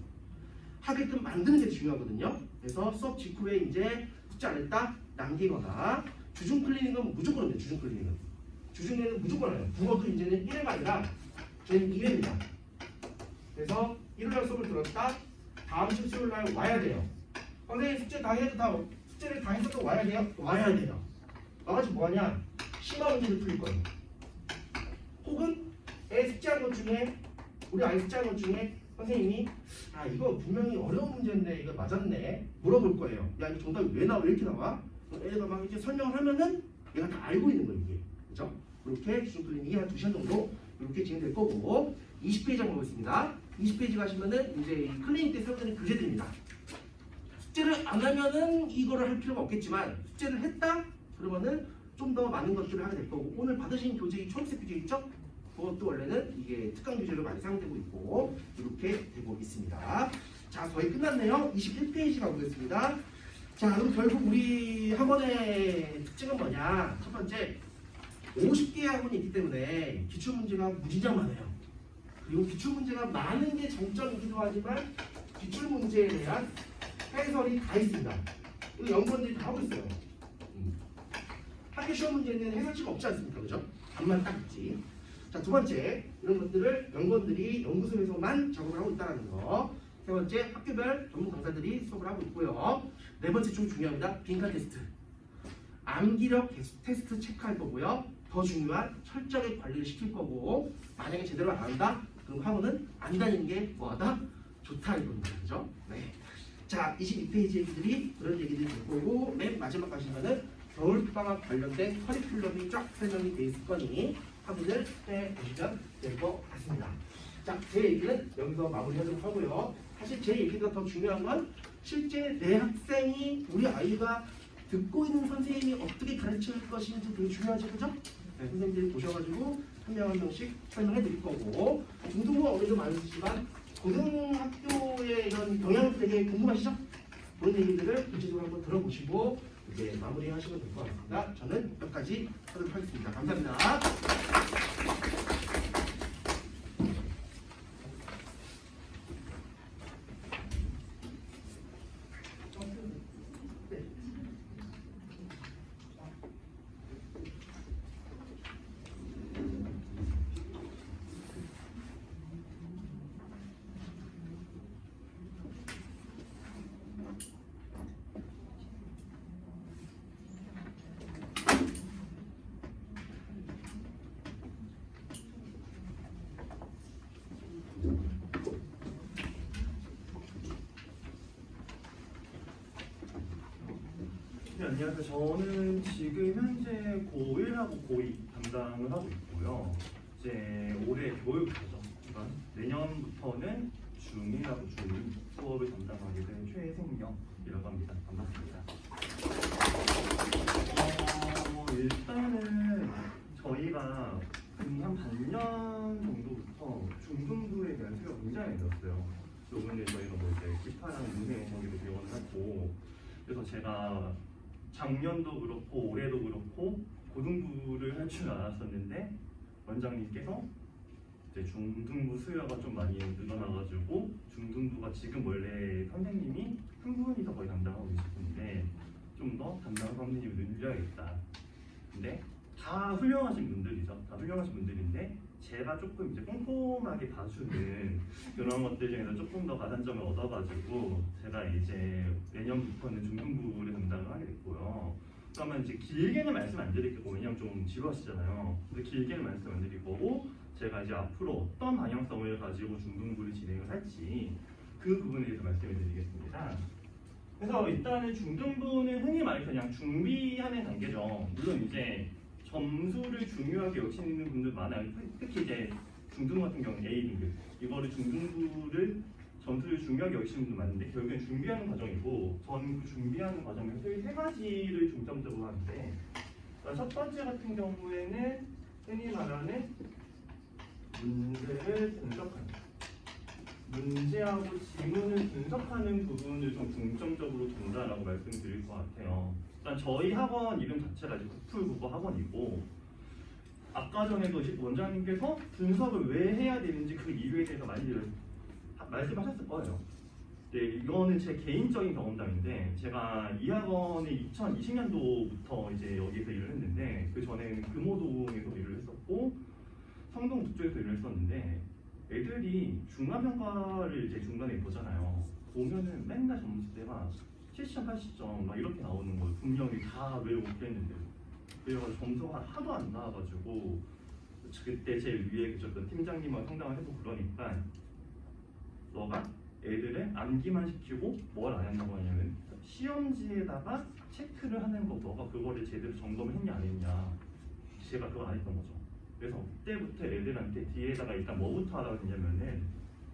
하게끔 만드는 게 중요하거든요. 그래서 수업 직후에 이제 숙제 안 했다? 남기거나 주중 클리닉은 무조건 합니다. 주중 클리닉은. 주중에는 무조건 해요. 국어도 이제는 1회가 아니라 저희는 2회입니다. 그래서 일요일날 수업을 들었다. 다음 주 수요일날 와야 돼요. 선생님 숙제 다 해도 숙제를 다 해서도 와야 돼요? 와야 돼요. 와가지고 뭐하냐? 심화 문제를 풀릴 거예요. 혹은 애 숙제한 것 중에 우리 아이 숙제한 것 중에 선생님이 이거 분명히 어려운 문제인데 이거 맞았네 물어볼 거예요. 야 이거 정답이 왜 나와? 왜 이렇게 나와? 애가 막 이렇게 설명을 하면은 얘가 다 알고 있는 거예요. 이게 그죠? 이렇게 주중 클리닉이 한 2시간 정도 이렇게 진행될 거고 20페이지 한번 보겠습니다. 20페이지 가시면은 이제 이 클리닉 때 세워드는 교재들입니다. 숙제를 안 하면은 이거를 할 필요가 없겠지만 숙제를 했다? 그러면은 좀 더 많은 것들을 하게 될 거고 오늘 받으신 교재 이 초록색 교재 있죠? 그것도 원래는 이게 특강 교재로 많이 사용되고 있고 이렇게 되고 있습니다. 자 거의 끝났네요. 21페이지 가보겠습니다. 자 그럼 결국 우리 학원의 특징은 뭐냐? 첫 번째 50개의 학원이 있기 때문에 기출문제가 무지장 많아요. 그리고 기출문제가 많은 게 장점이기도 하지만 기출문제에 대한 해설이 다 있습니다. 이거 연구원들이 다 하고 있어요. 학교 시험 문제는 해설지가 없지 않습니까? 그죠? 답만 딱 있지. 자, 두 번째, 이런 것들을 연구원들이 연구소에서만 작업을 하고 있다는 거. 세 번째, 학교별 전문 강사들이 수업을 하고 있고요. 네 번째 좀 중요합니다. 빈칸 테스트. 암기력 테스트 체크할 거고요. 더 중요한 철저하게 관리를 시킬 거고, 만약에 제대로 안 한다? 그럼 학원은 안 다니는 게 뭐하다? 좋다 이겁니다. 그죠? 네. 자, 22페이지 얘기들이 그런 얘기들이 될 거고, 맨 마지막 가시면은 겨울방학 관련된 커리큘럼이 쫙 설명이 돼 있을 거니 확인을 해보시면 될 것 같습니다. 자, 제 얘기는 여기서 마무리하도록 하고요. 사실 제 얘기가 더 중요한 건 실제 내 학생이 우리 아이가 듣고 있는 선생님이 어떻게 가르칠 것인지 되게 중요하죠, 그죠? 네, 선생님들이 보셔가지고 한 명 한 명씩 설명해 드릴 거고, 중등부 어린이도 많으시지만 고등학교의 이런 경향도 되게 궁금하시죠? 그런 얘기들을 구체적으로 한번 들어보시고 이제 마무리하시면 될 것 같습니다. 저는 여기까지 하도록 하겠습니다. 감사합니다. 네, 안녕하세요. 저는 지금 현재 고1하고 고2 담당을 하고 있고요. 이제 올해 교육부죠. 내년부터는 중1하고 중2 수업을 담당하게 된 최생명이라고 합니다. 반갑습니다. 일단은 저희가 한 반년 정도부터 중등부에 대한 수요가 굉장히 늘었어요. 요번에 저희가 뭐 이제 기파랑 문해 저기도 지원을 하고, 그래서 제가 작년도 그렇고 올해도 그렇고 고등부를 할 줄 알았었는데 원장님께서 이제 중등부 수요가 좀 많이 늘어나가지고 중등부가 지금 원래 선생님이 한 분이서 거의 담당하고 계시는데 좀 더 담당 선생님을 늘려야겠다. 근데 다 훌륭하신 분들이죠. 다 훌륭하신 분들인데 제가 조금 이제 꼼꼼하게 봐주는 그런 것들 중에서 조금 더 가산점을 얻어가지고 제가 이제 내년부터는 중등부를 담당을 하게 됐고요. 그러면 이제 길게는 말씀 안 드릴 거고, 왜냐면 좀 지루하시잖아요. 근데 길게는 말씀 안 드릴 거고, 제가 이제 앞으로 어떤 방향성을 가지고 중등부를 진행을 할지 그 부분에 대해서 말씀을 드리겠습니다. 그래서 일단은 중등부는 흔히 말해서 그냥 준비하는 단계죠. 물론 이제 점수를 중요하게 여기시는 분들 많아요. 특히 이제 중등 같은 경우는 A등급 이거를 중등부를 점수를 중요하게 여기시는 분들 많은데 결국엔 준비하는 과정이고, 저는 그 준비하는 과정에서 세 가지를 중점적으로 하는데, 첫 번째 같은 경우에는 흔히 말하는 문제를 분석하는, 문제하고 지문을 분석하는 부분을 좀 중점적으로 둔다라고 말씀드릴 것 같아요. 일단 저희 학원 이름 자체가 이제 국풀국어 학원이고, 아까 전에도 원장님께서 분석을 왜 해야 되는지 그 이유에 대해서 많이 말씀하셨을 거예요. 네, 이거는 제 개인적인 경험담인데, 제가 이 학원에 2020년도부터 이제 여기서 일을 했는데, 그 전에는 금호동에서 일을 했었고 성동 북쪽에서 일을 했었는데, 애들이 중간평가를 이제 중간에 보잖아요. 보면은 맨날 점수대가 70점, 80점 막 이렇게 나오는 거예요. 분명히 다 외우고 그랬는데. 그래가지고 점수가 하도 안 나와가지고 그때 제일 위에 계셨던 팀장님하고 상담을 해보고 그러니까, 너가 애들을 암기만 시키고 뭘 안 한다고 하냐면 시험지에다가 체크를 하는 거, 너가 그거를 제대로 점검을 했냐 안 했냐. 제가 그걸 안 했던 거죠. 그래서 그때부터 애들한테 뒤에다가 일단 뭐부터 하라고 했냐면은,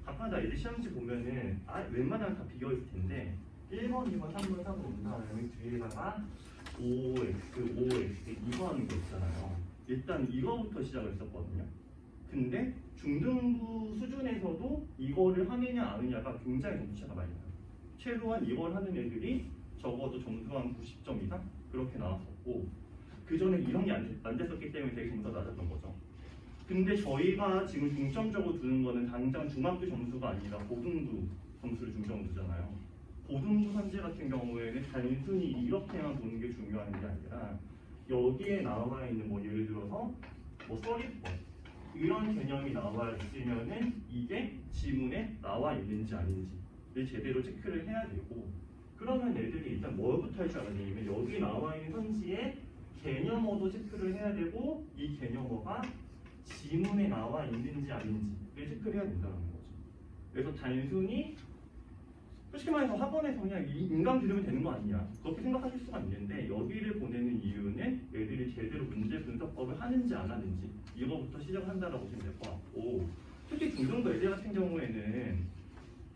각마다 애들 시험지 보면은 웬만하면 다 비어있을 텐데 1번, 2번, 3번, 4번 온 다음에 뒤에다가 OX, OX 이거 하는 거 있잖아요. 일단 이거부터 시작을 했었거든요. 근데 중등부 수준에서도 이거를 하느냐 안 하느냐가 굉장히 점수차가 많이 나요. 최소한 이걸 하는 애들이 적어도 점수가 한 90점 이상 그렇게 나왔었고, 그 전에 이런 게 안 됐었기 때문에 되게 점수가 낮았던 거죠. 근데 저희가 지금 중점적으로 두는 거는 당장 중학교 점수가 아니라 고등부 점수를 중점으로 두잖아요. 고등부 선지 같은 경우에는 단순히 이렇게만 보는 게 중요한 게 아니라, 여기에 나와 있는 뭐 예를 들어서 뭐 써리법 이런 개념이 나와 있으면은 이게 지문에 나와 있는지 아닌지, 제대로 체크를 해야 되고 그러면 애들이 일단 뭐부터 할 줄 알았냐면 여기 나와 있는 현지의 개념어도 체크를 해야 되고 이 개념어가 지문에 나와 있는지 아닌지를 체크를 해야 된다는 거죠. 그래서 단순히 솔직히 말해서 학원에서 그냥 인강 들으면 되는 거 아니냐 그렇게 생각하실 수가 있는데 여기를 보내는 이유는 애들이 제대로 문제 분석법을 하는지 안 하는지 이거부터 시작한다라고 보시면 될 것 같고 특히 중등부 애들 같은 경우에는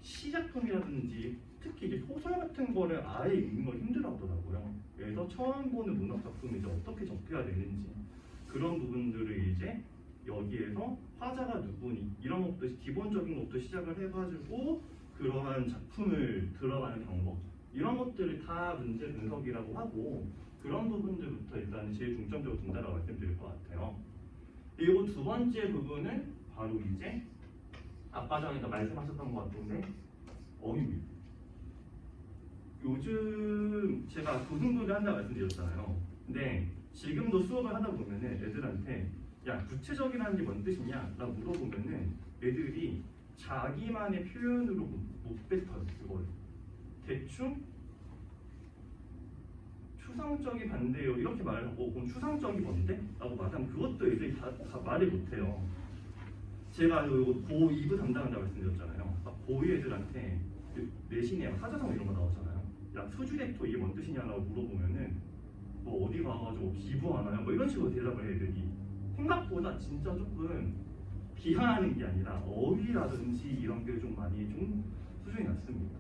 시작품이라든지 특히 이제 소설 같은 거를 아예 읽는 걸 힘들어하더라고요. 그래서 처음 보는 문학 작품을 이제 어떻게 접해야 되는지 그런 부분들을 이제 여기에서 화자가 누구니 이런 것도 기본적인 것도 시작을 해가지고 그러한 작품을 들어가는 방법 이런 것들을 다 문제 분석이라고 하고 그런 부분들부터 일단 제일 중점적으로 둔다라고 말씀드릴 것 같아요. 그리고 두 번째 부분은 바로 이제 아까 전에 말씀하셨던 것 같은데 어휘입니다. 요즘 제가 고등부를 한다고 말씀드렸잖아요. 근데 지금도 수업을 하다 보면은 애들한테 야 구체적이라는 게 뭔 뜻이냐? 라고 물어보면은 애들이 자기만의 표현으로 못 뱉어요. 그걸 대충 추상적이 반대요 이렇게 말하고 그럼 추상적이 뭔데? 라고 말하면 그것도 애들이 다 말을 못해요. 제가 이거 고2부 담당한다고 말씀드렸잖아요. 고2 애들한테 내신에 사자성 이런 거 나오잖아요. 야 수주렉토 이게 뭔 뜻이냐라고 물어보면은 뭐 어디 가가지고 기부하나요? 뭐 이런 식으로 대답을 해 애들이. 생각보다 진짜 조금 비하하는 게 아니라 어휘라든지 이런 게 좀 많이 좀 수준이 낮습니다.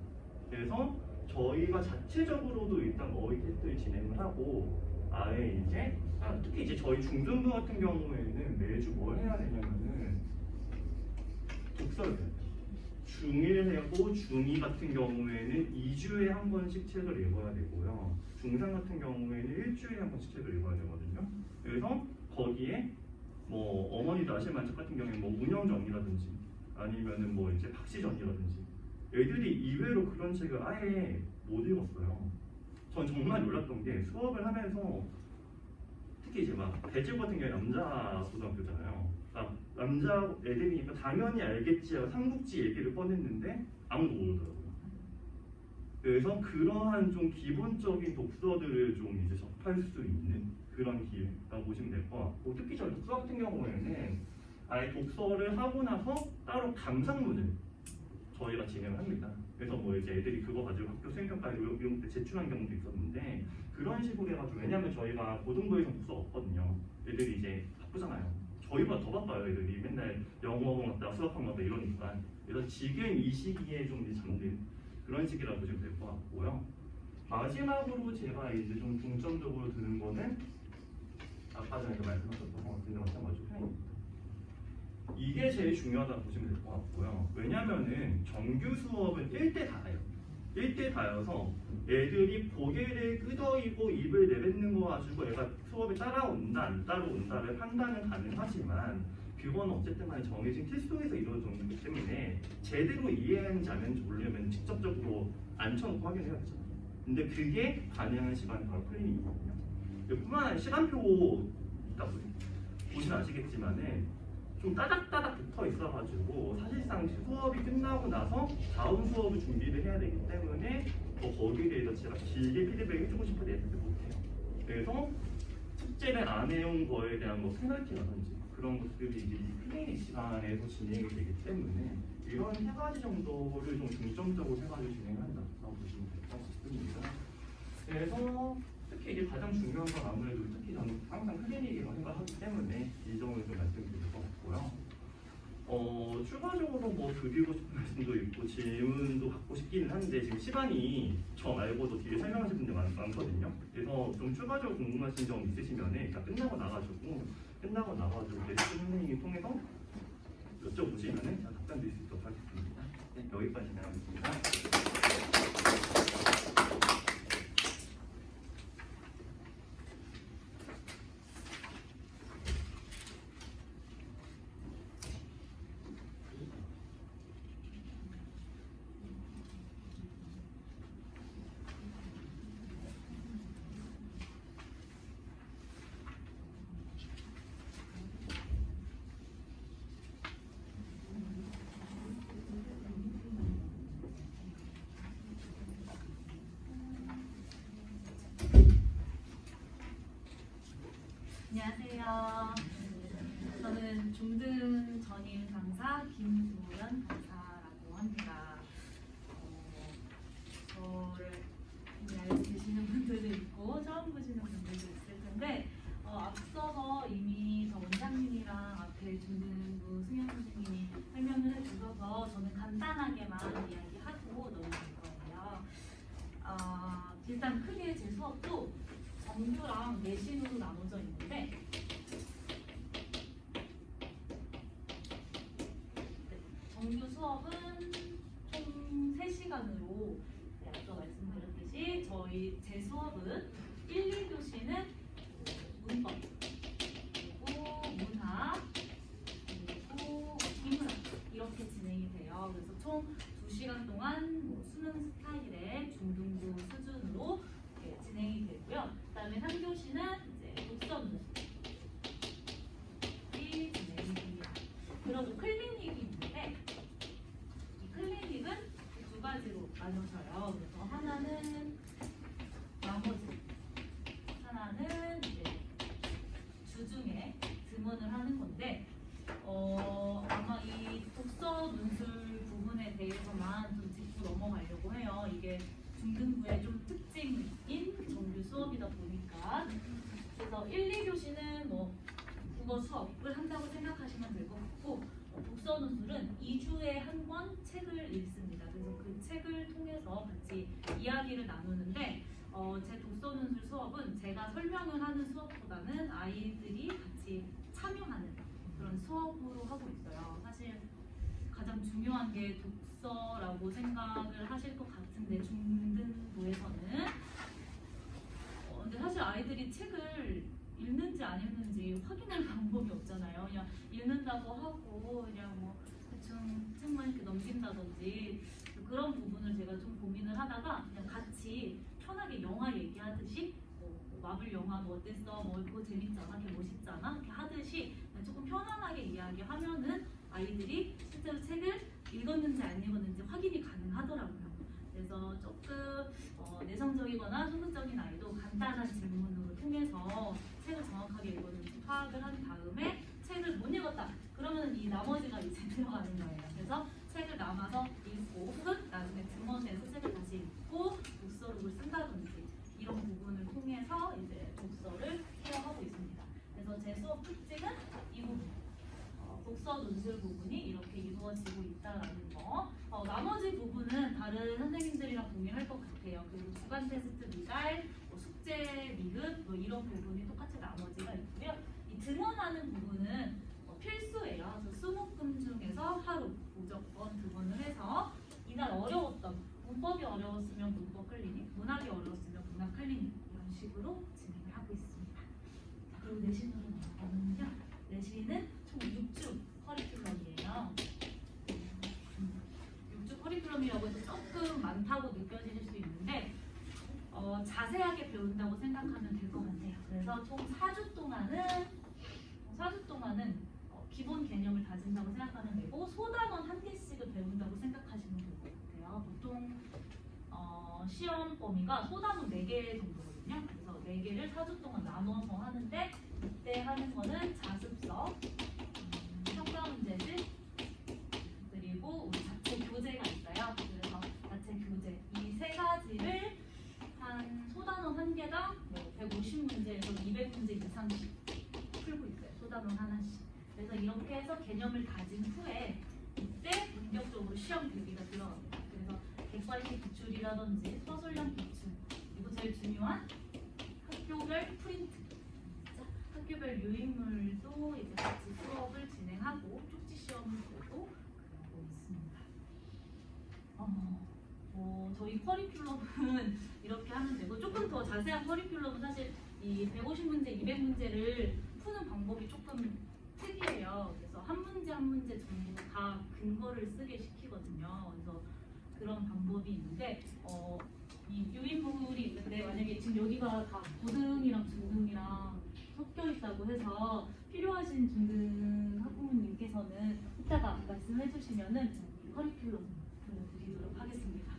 그래서 저희가 자체적으로도 일단 어휘 테스트를 진행을 하고 아예 이제 특히 이제 저희 중등부 같은 경우에는 매주 뭘 해야 되냐면은 독서를 해요. 중1 하고 중2 같은 경우에는 2주에 한 번씩 책을 읽어야 되고요. 중3 같은 경우에는 일주일에 한 번씩 책을 읽어야 되거든요. 그래서 거기에 뭐 어머니도 아실만 책 같은 경우에 뭐 운영정이라든지 아니면은 뭐 이제 박시전이라든지 애들이 이외로 그런 책을 아예 못 읽었어요. 전 정말 놀랐던 게 수업을 하면서 특히 이제 막 대지고 같은 경우에 남자 고등학교잖아요. 남자 애들이니까 당연히 알겠지 하고 삼국지 얘기를 꺼냈는데 아무도 모르더라고요. 그래서 그러한 좀 기본적인 독서들을 좀 이제 접할 수 있는 그런 기회라고 보시면 될 것 같고 특히 저희 독서 같은 경우에는 아예 독서를 하고 나서 따로 감상문을 저희가 진행을 합니다. 그래서 뭐 이제 애들이 그거 가지고 학교 수행평가에 이런 때 제출한 경우도 있었는데 그런 식으로 해가지고 왜냐면 저희가 고등부에서 독서가 없거든요. 애들이 이제 바쁘잖아요. 저희보다 더 바빠요. 애들이 맨날 영어학원 갔다 수학학원 갔다 이러니까 그래서 지금 이 시기에 좀 이제 잠든 그런 시기라고 보시면 될 것 같고요. 마지막으로 제가 이제 좀 중점적으로 드는 거는 아까 전에 말씀하셨던 것 같은데 마찬가지로 표현입니다. 이게 제일 중요하다고 보시면 될 것 같고요. 왜냐면은 정규 수업은 1대 다예요. 1대 다여서 애들이 고개를 끄덕이고 입을 내뱉는 거 가지고 애가 수업에 따라온다 안 따라온다를 판단은 가능하지만 그건 어쨌든 간에 정해진 틀 속에서 이루어지는 거기 때문에 제대로 이해하는지 안 하는지 모르려면 직접적으로 앉혀놓고 확인해야 되잖아요. 근데 그게 가능한 시간이 바로 클리닉이거든요. 뿐만 아니라 시간표 있다 보시면 아시겠지만은 좀 따닥따닥 붙어 있어가지고 사실상 수업이 끝나고 나서 다음 수업을 준비를 해야 되기 때문에 거기에 대해서 제가 길게 피드백을 해주고 싶어도 못해요. 그래서 숙제를 안 해온 거에 대한 뭐 페널티라든지 그런 것들이 이제 이 클리닉 시간에서 진행이 되기 때문에 이런 세 가지 정도를 좀 중점적으로 해가지고 진행한다고 보시면 될 것 같습니다. 그래서 특히 이게 가장 중요한 건 아무래도 특히 저는 항상 클리닉이라고 생각하기 때문에 이 점을 좀 말씀드릴 것 같고요. 추가적으로 뭐 드리고 싶은 말씀도 있고 질문도 받고 싶기는 한데 지금 시간이 저 말고도 뒤에 설명하실 분들 많거든요. 그래서 좀 추가적으로 궁금하신 점 있으시면 일단 끝나고 나가지고 레슨 선생님이 통해서 여쭤보시면 제가 답변 드릴 수 있도록 하겠습니다. 네, 여기까지 진행하겠습니다. 안녕하세요. 저는 중등 전임 강사 김도연 강사라고 합니다. 저를 알고 계시는 분들도 있고 처음 보시는 분들도 있을 텐데 앞서서 이미 저 원장님이랑 앞에 중등부 승현 선생님이 설명을 해주셔서 저는 간단하게만 이야기하고 넘어갈 거예요. 일단 크게 제 수업도 정규랑 내신으로 나눠져 있는데 정규 수업은 총 3시간으로 앞서 말씀드렸듯이 제 수업은 1, 2교시는 문법, 그리고 문학, 그리고 인문학 이렇게 진행이 돼요. 그래서 총 2시간 동안 수능 스타일의 중등부 수준으로 진행이 되고요. 그다음에 3교시는 이제 독서 문제이 진행이 됩니다. 그리고 클리닉이 있는데 이 클리닉은 두 가지로 나눠져요. 그래서 하나는 나머지, 하나는 이제 주중에 등원을 하는 건데 아마 이 독서 논술 부분에 대해서만 좀 짚고 넘어가려고 해요. 이게 중등부의 좀 특징인 정규 수업이다 보니까 그래서 1, 2교시는 뭐 국어 수업을 한다고 생각하시면 될 것 같고 독서 논술은 2주에 한 권 책을 읽습니다. 그래서 그 책을 통해서 같이 이야기를 나누는데 제 독서 논술 수업은 제가 설명을 하는 수업보다는 아이들이 같이 참여하는 그런 수업으로 하고 있어요. 사실 가장 중요한 게 독서라고 생각을 하실 것 같은데 중등부에서는 근데 사실 아이들이 책을 읽는지 안 읽는지 확인할 방법이 없잖아요. 그냥 읽는다고 하고 그냥 뭐 대충 책만 이렇게 넘긴다든지 그런 부분을 제가 좀 고민을 하다가 그냥 같이 편하게 영화 얘기하듯이 뭐 마블 영화 뭐 어땠어? 뭐 그거 재밌잖아? 걔 멋있잖아? 이렇게 하듯이 그냥 조금 편안하게 이야기하면은 아이들이 실제로 책을 읽었는지 안 읽었는지 확인이 가능하더라고요. 그래서 조금 내성적이거나 소극적인 아이도 간단한 질문으로 통해서 책을 정확하게 읽었는지 파악을 한 다음에 책을 못 읽었다. 그러면 이 나머지가 이제 들어가는 거예요. 그래서 책을 남아서 읽고 혹은 나중에 등원해서 책을 다시 읽고 독서록을 쓴다든지 이런 부분을 통해서 이제 독서를 케어하고 있습니다. 그래서 제 수업 특징은 이 부분. 독서 논술 부분이 이렇게 이루어지고 있다라는 거. 나머지 부분은 다른 선생님들이랑 동일할 것 같아요. 그리고 주간 테스트 미달, 숙제 미흡 뭐 이런 부분이 똑같이 나머지가 있고요. 이 등원하는 부분은 필수예요. 그래서 20금 중에서 하루 무조건 등원을 해서 이날 어려웠던 문법이 어려웠으면 문법 클리닉, 문학이 어려웠으면 문학 클리닉 이런 식으로 진행을 하고 있습니다. 자, 그리고 내신으로 넘어가면요. 내신은 총 6주 커리큘럼이에요. 6주 커리큘럼이라고 해서 조금 많다고 느껴지실 수 있는데 자세하게 배운다고 생각하면 될 것 같아요. 그래서 총 4주 동안은 기본 개념을 다진다고 생각하면 되고 소단원 한 개씩을 배운다고 생각하시면 될 것 같아요. 보통 시험 범위가 소단원 4개 정도거든요. 그래서 4개를 4주 동안 나눠서 하는데 이때 하는 거는 자습서, 평가 문제집, 그리고 우리 자체 교재가 있어요. 그래서 자체 교재 이 3가지를 한 소단원 한 개당 150문제에서 200문제 이상씩 풀고 있어요. 소단원 하나씩. 그래서 이렇게 해서 개념을 다진 후에 이때 본격적으로 시험 대비가 들어갑니다. 그래서 객관식 기출이라든지 서술형 기출 그리고 제일 중요한 학교별 프린트, 학교별 유인물도 이제 같이 수업을 진행하고 쪽지 시험을 보고 그러고 있습니다. 저희 커리큘럼은 이렇게 하면 되고 조금 더 자세한 커리큘럼은 사실 이 150문제, 200문제를 푸는 방법이 조금 특이해요. 그래서 한 문제 한 문제 전부 다 근거를 쓰게 시키거든요. 그래서 그런 방법이 있는데 이 유인물이 있는데 만약에 지금 여기가 다 고등이랑 중등이랑 섞여 있다고 해서 필요하신 중등 학부모님께서는 이따가 말씀해 주시면은 커리큘럼 보내드리도록 하겠습니다.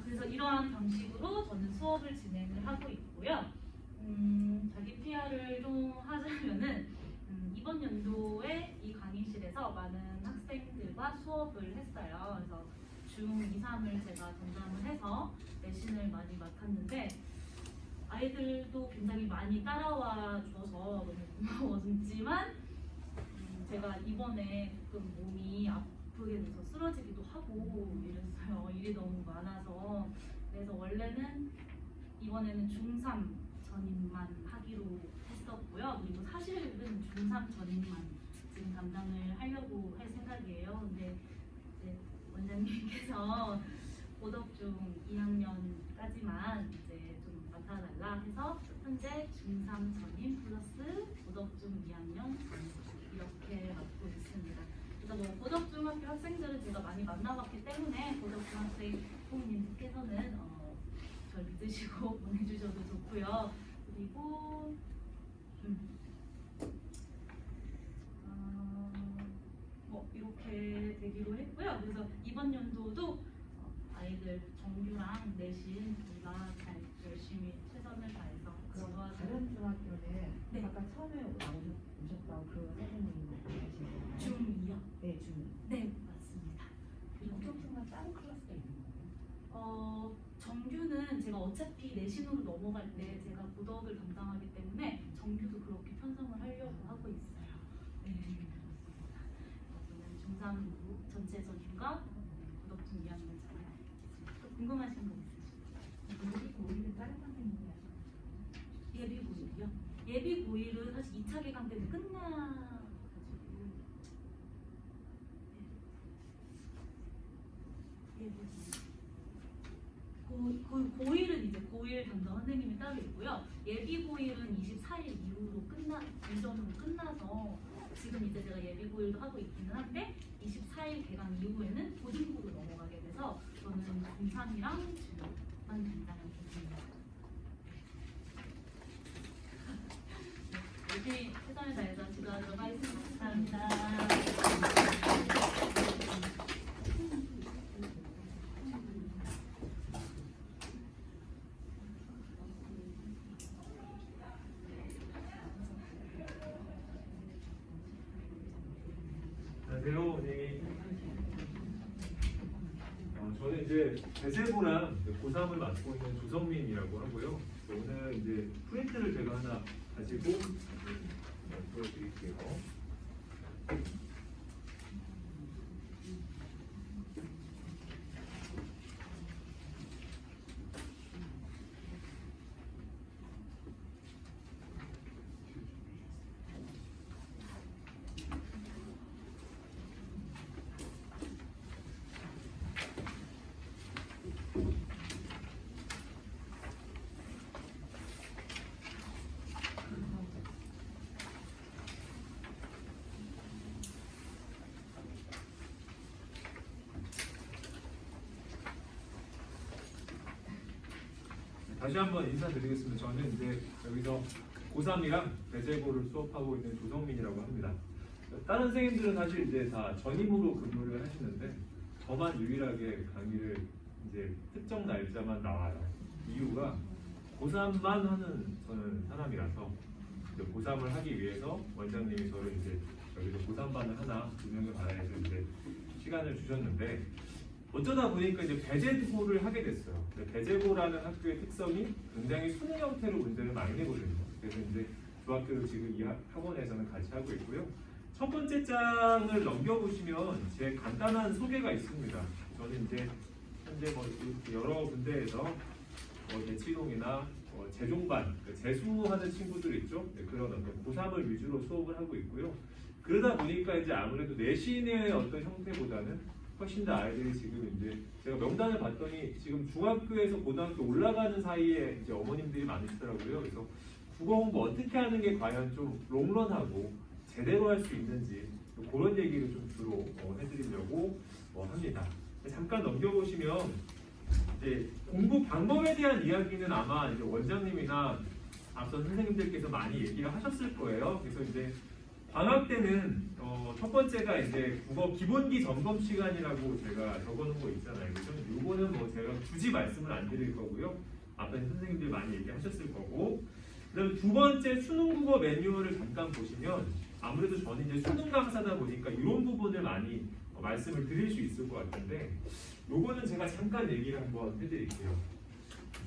그래서 이러한 방식으로 저는 수업을 진행을 하고 있고요. 자기 PR을 좀 하자면은 이번 연도에 이 강의실에서 많은 학생들과 수업을 했어요. 그래서 중 2, 3을 제가 담당을 해서 내신을 많이 맡았는데 아이들도 굉장히 많이 따라와 줘서 너무 고마웠지만 제가 이번에 조금 몸이 아프게 돼서 쓰러지기도 하고 이랬어요. 일이 너무 많아서. 그래서 원래는 이번에는 중3 전임만 하기로 했었고요. 그리고 사실은 중3 전임만 지금 담당을 하려고 할 생각이에요. 근데 이제 원장님께서 고덕중 2학년까지만 이제 좀 맡아달라 해서 현재 중3 전임 플러스 고덕중 2학년 전임 이렇게 맡고 있습니다. 그래서 뭐 고덕중학교 학생들은 제가 많이 만나봤기 때문에 고덕중학생 부모님께서는 절 믿으시고 보내주셔도 좋고요. 그리고 뭐 이렇게 되기로 했고요. 그래서 이번 연도도 아이들 정규랑 내신 둘 다 잘 열심히 최선을 다해서 그럼 지도하도록. 다른 중학교는 네. 아까 처음에 오셨던 그 선생님이 계시는 중2요? 네, 중. 네, 맞습니다. 그리고 중중간 다른 클래스가 있는 거예요? 정규는 제가 어차피 내신으로 넘어갈 때 제가 고덕을 담당하기 때문에 정규도 그렇게 편성을 하려고 하고 있어요. 네, 그렇습니다. 저는 중3 전체 전임과 고덕중 2학년 전임. 또 궁금하신 거 있으실까요? 우리 고일은 다른 선생님이 하셨나요? 예비 고일이요? 예비 고일은 사실 2차 개강 때문에 끝나가지고 예비 고일은 이제 고일 담당 선생님이 따로 있고요. 예비 고일은 24일 이후로 이전으로 끝나서 지금 이제 제가 예비 고일도 하고 있기는 한데 24일 개강 이후에는 고등부로 넘어가게 돼서 저는 중3이랑 중2만 담당하고 있습니다. 열심히 최선을 다해서 지도하도록 하겠습니다. 감사합니다. 안녕하세요, 선생님. 저는 이제 대세고랑 고3을 맡고 있는 조성민이라고 하고요. 오늘 이제 프린트를 제가 하나 가지고 보여드릴게요. 다시 한번 인사드리겠습니다. 저는 이제 여기서 고3이랑 대제고를 수업하고 있는 조성민이라고 합니다. 다른 선생님들은 사실 이제 다 전임으로 근무를 하시는데 저만 유일하게 강의를 이제 특정 날짜만 나와요. 이유가 고3만 하는 저는 사람이라서 이제 고3을 하기 위해서 원장님이 저를 이제 여기서 고3반을 하나 운영해 봐야 해서 이제 시간을 주셨는데 어쩌다 보니까 이제 배제고를 하게 됐어요. 배제고라는 학교의 특성이 굉장히 수능 형태로 문제를 많이 내거든요. 그래서 이제 중학교를 지금 이 학원에서는 같이 하고 있고요. 첫 번째 장을 넘겨보시면 제 간단한 소개가 있습니다. 저는 이제 현재 뭐 여러 군데에서 대치동이나 재종반, 재수하는 친구들 있죠. 네, 그런 어떤 고3을 위주로 수업을 하고 있고요. 그러다 보니까 이제 아무래도 내신의 어떤 형태보다는 훨씬 더 아이들이 지금 이제 제가 명단을 봤더니 지금 중학교에서 고등학교 올라가는 사이에 이제 어머님들이 많으시더라고요. 그래서 국어 공부 어떻게 하는 게 과연 좀 롱런하고 제대로 할 수 있는지 그런 얘기를 좀 주로 해드리려고 합니다. 잠깐 넘겨보시면 이제 공부 방법에 대한 이야기는 아마 이제 원장님이나 앞선 선생님들께서 많이 얘기를 하셨을 거예요. 그래서 이제 방학 때는 첫 번째가 이제 국어 기본기 점검 시간이라고 제가 적어놓은 거 있잖아요. 그죠? 요거는 뭐 제가 굳이 말씀을 안 드릴 거고요. 앞에 선생님들 많이 얘기하셨을 거고. 그 그다음 두 번째 수능 국어 매뉴얼을 잠깐 보시면 아무래도 저는 이제 수능 강사다 보니까 이런 부분을 많이 말씀을 드릴 수 있을 것 같은데 요거는 제가 잠깐 얘기를 한번 해드릴게요.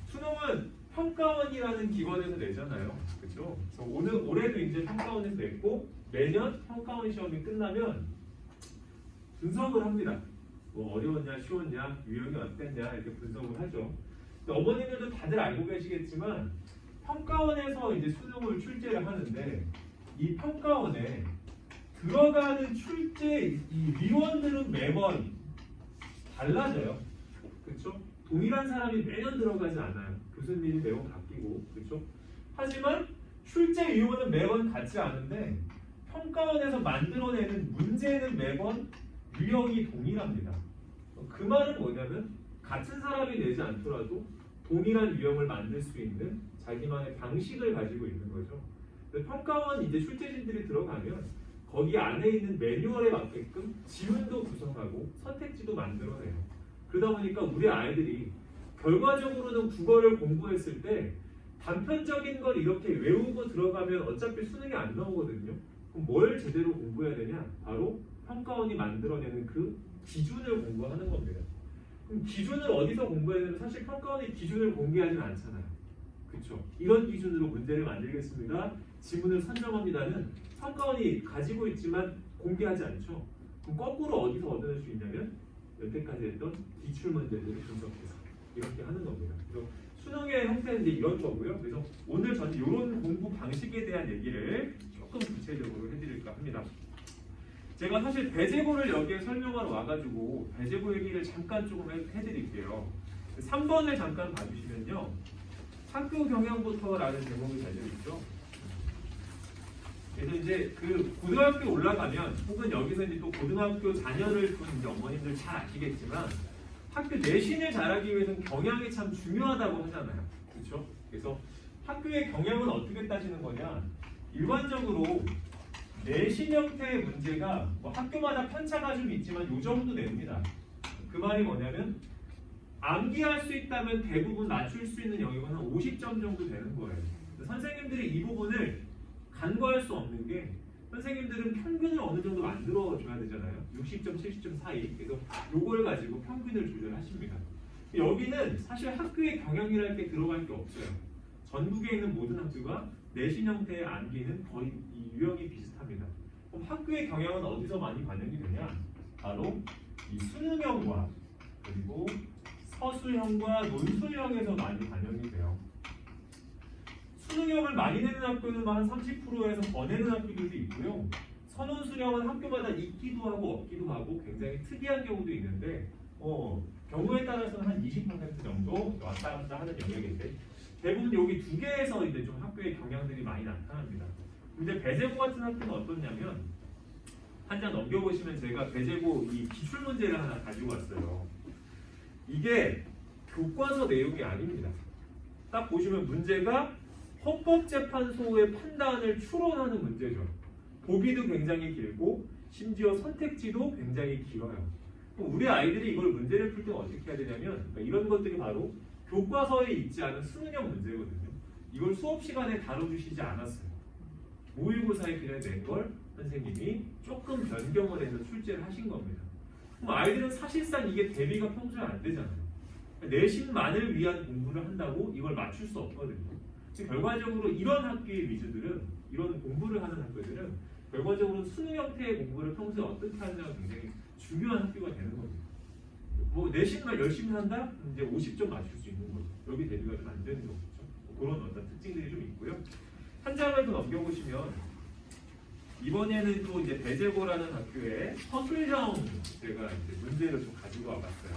수능은 평가원이라는 기관에서 내잖아요. 그렇죠? 그래서 올해도 이제 평가원에서 냈고 매년 평가원 시험이 끝나면 분석을 합니다. 뭐 어려웠냐, 쉬웠냐, 유형이 어땠냐 이렇게 분석을 하죠. 어머님들도 다들 알고 계시겠지만 평가원에서 이제 수능을 출제를 하는데 이 평가원에 들어가는 출제 이 위원들은 매번 달라져요. 그렇죠? 동일한 사람이 매년 들어가지 않아요. 교수님이 매번 바뀌고 그렇죠? 하지만 출제 위원은 매번 같지 않은데 평가원에서 만들어내는 문제는 매번 유형이 동일합니다. 그 말은 뭐냐면 같은 사람이 내지 않더라도 동일한 유형을 만들 수 있는 자기만의 방식을 가지고 있는 거죠. 평가원 이제 출제진들이 들어가면 거기 안에 있는 매뉴얼에 맞게끔 지문도 구성하고 선택지도 만들어내요. 그러다 보니까 우리 아이들이 결과적으로는 국어를 공부했을 때 단편적인 걸 이렇게 외우고 들어가면 어차피 수능이 안 나오거든요. 그럼 뭘 제대로 공부해야 되냐? 바로 평가원이 만들어내는 그 기준을 공부하는 겁니다. 그럼 기준을 어디서 공부해야 되면 사실 평가원이 기준을 공개하진 않잖아요. 그렇죠? 이런 기준으로 문제를 만들겠습니다. 지문을 선정합니다는 평가원이 가지고 있지만 공개하지 않죠. 그럼 거꾸로 어디서 얻어낼 수 있냐면 여태까지 했던 기출 문제들을 분석해서 이렇게 하는 겁니다. 그래서 수능의 형태는 이제 이런 거고요. 그래서 오늘 저는 이런 공부 방식에 대한 얘기를 조금 구체적으로 해드릴까 합니다. 제가 사실 배제고를 여기에 설명하러 와가지고 배제고 얘기를 잠깐 조금 해드릴게요. 3번을 잠깐 봐주시면요. 학교 경영부터라는 제목이 달려있죠. 그래서 이제 그 고등학교 올라가면 혹은 여기서 이제 또 고등학교 자녀를 둔 이제 어머님들 잘 아시겠지만 학교 내신을 잘하기 위해서는 경향이 참 중요하다고 하잖아요. 그렇죠? 그래서 학교의 경향은 어떻게 따지는 거냐? 일반적으로 내신 형태의 문제가 뭐 학교마다 편차가 좀 있지만 요 정도 됩니다. 그 말이 뭐냐면 암기할 수 있다면 대부분 맞출 수 있는 영역은 한 50점 정도 되는 거예요. 선생님들이 이 부분을 간과할 수 없는 게 선생님들은 평균을 어느 정도 만들어줘야 되잖아요. 60점, 70점 사이. 그래서 요걸 가지고 평균을 조절하십니다. 여기는 사실 학교의 경영이라는 게 들어갈 게 없어요. 전국에 있는 모든 학교가 내신 형태의 암기는 거의 이 유형이 비슷합니다. 그럼 학교의 경영은 어디서 많이 반영이 되냐? 바로 이 수능형과 그리고 서술형과 논술형에서 많이 반영이 돼요. 수능형을 많이 내는 학교는 한 30%에서 더 내는 학교들도 있고요. 선논술형은 학교마다 있기도 하고 없기도 하고 굉장히 특이한 경우도 있는데 경우에 따라서는 한 20% 정도 왔다 갔다 하는 영역인데 대부분 여기 두 개에서 이제 좀 학교의 경향들이 많이 나타납니다. 근데 배제고 같은 학교는 어떻냐면 한 장 넘겨보시면 제가 배제고 이 기출 문제를 하나 가지고 왔어요. 이게 교과서 내용이 아닙니다. 딱 보시면 문제가 헌법재판소의 판단을 추론하는 문제죠. 보기도 굉장히 길고 심지어 선택지도 굉장히 길어요. 그럼 우리 아이들이 이걸 문제를 풀 때 어떻게 해야 되냐면 그러니까 이런 것들이 바로 교과서에 있지 않은 수능형 문제거든요. 이걸 수업 시간에 다뤄주시지 않았어요. 모의고사에 그냥 낸 걸 선생님이 조금 변경을 해서 출제를 하신 겁니다. 그럼 아이들은 사실상 이게 대비가 평소에 안 되잖아요. 내신만을 위한 공부를 한다고 이걸 맞출 수 없거든요. 결과적으로 이런 학교의 위주들은 이런 공부를 하는 학교들은 결과적으로 수능 형태의 공부를 평소에 어떻게 하느냐가 굉장히 중요한 학교가 되는 겁니다. 뭐 내신만 열심히 한다? 이제 50점 맞출 수 있는 거죠. 여기 대비가 좀 안 되는 거죠. 그런 어떤 특징들이 좀 있고요. 한 장을 더 넘겨보시면 이번에는 또 이제 배제고라는 학교에 서술형 제가 이제 문제를 좀 가지고 와봤어요.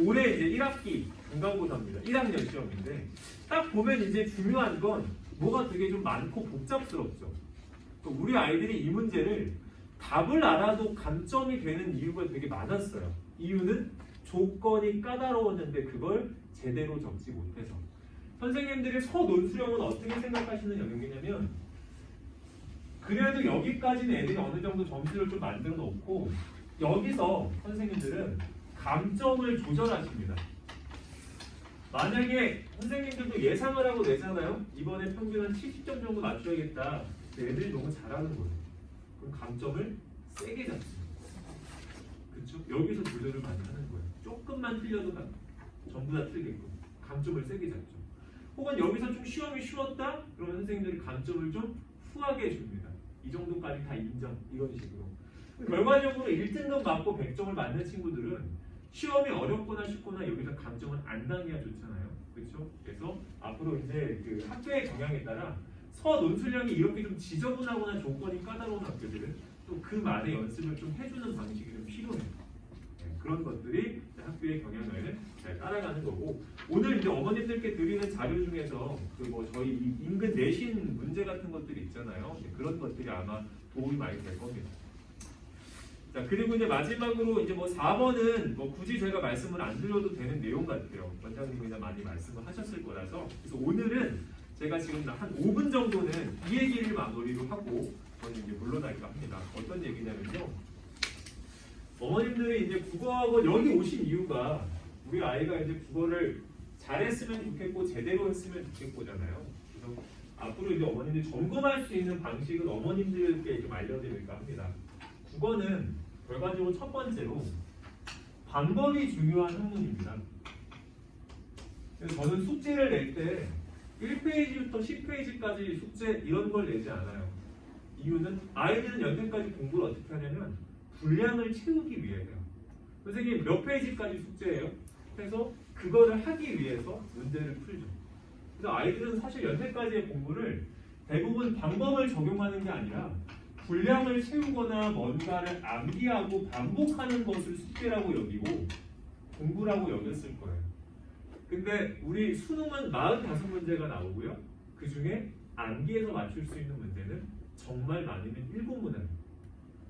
올해 이제 1학기 중간고사입니다. 1학년 시험인데 딱 보면 이제 중요한 건 뭐가 되게 좀 많고 복잡스럽죠. 우리 아이들이 이 문제를 답을 알아도 감점이 되는 이유가 되게 많았어요. 이유는 조건이 까다로웠는데 그걸 제대로 적지 못해서. 선생님들이 서논술형은 어떻게 생각하시는 영역이냐면 그래도 여기까지는 애들이 어느 정도 점수를 좀 만들어 놓고 여기서 선생님들은 감점을 조절하십니다. 만약에 선생님들도 예상을 하고 내잖아요. 이번에 평균 한 70점 정도 맞춰야겠다. 근데 애들이 너무 잘하는 거예요. 그럼 감점을 세게 잡습니다. 그렇죠? 여기서 조절을 많이 하는 거예요. 조금만 틀려도 전부 다 틀리게끔 감점을 세게 잡죠. 혹은 여기서 좀 시험이 쉬웠다? 그러면 선생님들이 감점을 좀 후하게 해줍니다. 이 정도까지 다 인정. 이런 식으로. 결과적으로 1등급 맞고 100점을 맞는 친구들은 시험이 어렵거나 쉽거나 여기서 감점을 안 당해야 좋잖아요. 그렇죠? 그래서 앞으로 이제 그 학교의 경향에 따라 논술량이 이렇게 좀 지저분하거나 조건이 까다로운 학교들은 또 그 말의 연습을 좀 해주는 방식이 좀 필요해요. 네, 그런 것들이 학교의 경향을 잘 따라가는 거고, 오늘 이제 어머님들께 드리는 자료 중에서 그 뭐 저희 이 인근 내신 문제 같은 것들이 있잖아요. 네, 그런 것들이 아마 도움이 많이 될 겁니다. 자, 그리고 이제 마지막으로 이제 뭐 4번은 뭐 굳이 제가 말씀을 안 드려도 되는 내용 같아요. 원장님이나 많이 말씀을 하셨을 거라서. 그래서 오늘은 제가 지금 한 5분 정도는 이 얘기를 마무리로 하고 저는 이제 물러날까 합니다. 어떤 얘기냐면요. 어머님들이 이제 국어학원 여기 오신 이유가 우리 아이가 이제 국어를 잘했으면 좋겠고 제대로 했으면 좋겠고잖아요. 그래서 앞으로 이제 어머님들이 점검할 수 있는 방식은 어머님들께 좀 알려드릴까 합니다. 국어는 결과적으로 첫 번째로 방법이 중요한 학문입니다. 그래서 저는 숙제를 낼 때 1페이지부터 10페이지까지 숙제 이런 걸 내지 않아요. 이유는 아이들은 여태까지 공부를 어떻게 하냐면 분량을 채우기 위해서요. 선생님 몇 페이지까지 숙제예요? 해서 그거를 하기 위해서 문제를 풀죠. 그래서 아이들은 사실 여태까지의 공부를 대부분 방법을 적용하는 게 아니라 분량을 채우거나 뭔가를 암기하고 반복하는 것을 숙제라고 여기고 공부라고 여겼을 거예요. 근데 우리 수능은 45문제가 나오고요. 그 중에 암기해서 맞출 수 있는 문제는 정말 많으면 7문항.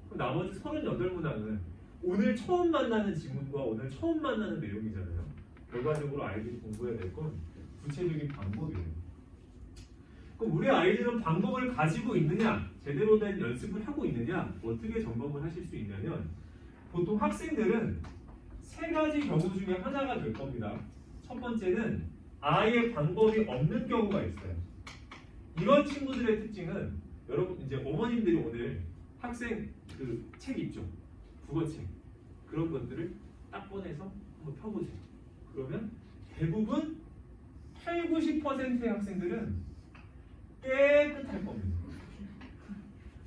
그럼 나머지 38문항은 오늘 처음 만나는 지문과 오늘 처음 만나는 내용이잖아요. 결과적으로 아이들이 공부해야 될 건 구체적인 방법이에요. 그럼 우리 아이들은 방법을 가지고 있느냐, 제대로 된 연습을 하고 있느냐, 어떻게 점검을 하실 수 있냐면 보통 학생들은 3가지 경우 중에 하나가 될 겁니다. 첫 번째는 아예 방법이 없는 경우가 있어요. 이런 친구들의 특징은 여러분 이제 어머님들이 오늘 학생 그 책 있죠, 국어책 그런 것들을 딱 꺼내서 한번 펴보세요. 그러면 대부분 80~90%의 학생들은 깨끗할 겁니다.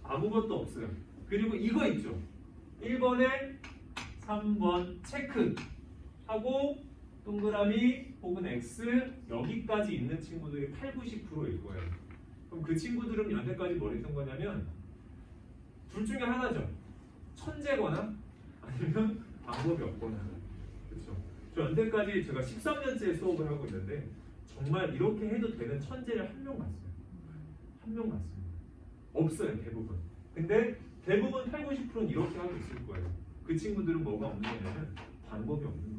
아무것도 없어요. 그리고 이거 있죠. 1번에 3번 체크 하고 동그라미 혹은 X 여기까지 있는 친구들이 80~90%일 거예요. 그럼 그 친구들은 여태까지 뭘 했던 거냐면 둘 중에 하나죠. 천재거나 아니면 방법이 없거나. 그렇죠. 저 여태까지 제가 13년째 수업을 하고 있는데 정말 이렇게 해도 되는 천재를 한 명 봤어요. 한 명 봤습니다. 없어요, 대부분. 근데 대부분 80~90%는 이렇게 하고 있을 거예요. 그 친구들은 뭐가 없는 거냐면 방법이 없는 거예요.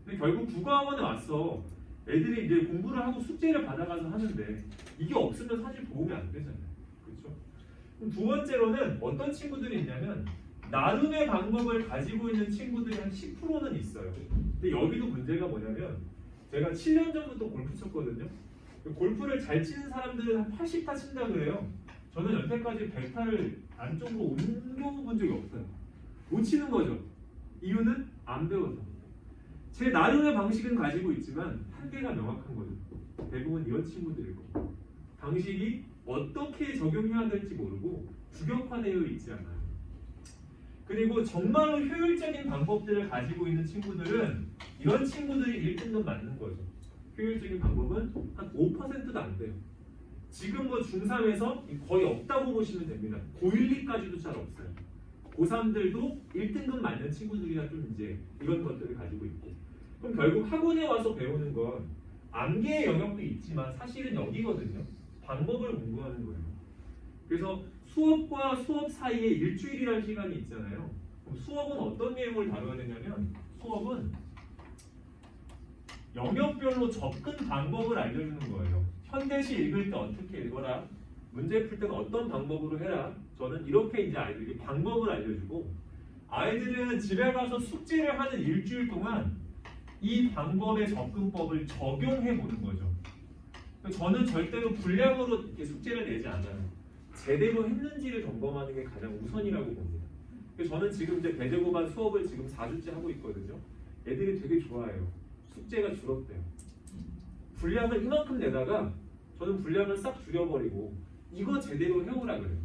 근데 결국 국어학원에 왔어. 애들이 이제 공부를 하고 숙제를 받아가서 하는데 이게 없으면 사실 도움이 안 되잖아요. 그렇죠? 그럼 두 번째로는 어떤 친구들이 있냐면 나름의 방법을 가지고 있는 친구들이 한 10%는 있어요. 근데 여기도 문제가 뭐냐면 제가 7년 전부터 골프 쳤거든요. 골프를 잘 치는 사람들은 한 80타 친다 그래요. 저는 여태까지 100타를 안쪽으로 옮겨본 적이 없어요. 못 치는 거죠. 이유는 안 배워서. 제 나름의 방식은 가지고 있지만 한계가 명확한 거죠. 대부분 이런 친구들일 거고 방식이 어떻게 적용해야 될지 모르고 규격화되어 있지 않아요. 그리고 정말로 효율적인 방법들을 가지고 있는 친구들은 이런 친구들이 1등급 맞는 거죠. 효율적인 방법은 한 5%도 안 돼요. 지금 뭐 중3에서 거의 없다고 보시면 됩니다. 고1, 2까지도 잘 없어요. 고3들도 1등급 맞는 친구들이나 좀 이제 이런 것들을 가지고 있고. 그럼 결국 학원에 와서 배우는 건 암기의 영역도 있지만 사실은 여기거든요. 방법을 공부하는 거예요. 그래서 수업과 수업 사이에 일주일이라는 시간이 있잖아요. 그럼 수업은 어떤 내용을 다뤄야 되냐면 수업은 영역별로 접근 방법을 알려주는 거예요. 현대시 읽을 때 어떻게 읽어라. 문제 풀 때는 어떤 방법으로 해라. 저는 이렇게 이제 아이들에게 방법을 알려주고 아이들은 집에 가서 숙제를 하는 일주일 동안 이 방법의 접근법을 적용해 보는 거죠. 저는 절대로 불량으로 이렇게 숙제를 내지 않아요. 제대로 했는지를 점검하는 게 가장 우선이라고 봅니다. 그래서 저는 지금 이제 배제고반 수업을 지금 4주째 하고 있거든요. 애들이 되게 좋아해요. 숙제가 줄었대요. 분량을 이만큼 내다가 저는 분량을 싹 줄여버리고 이거 제대로 해오라 그래요.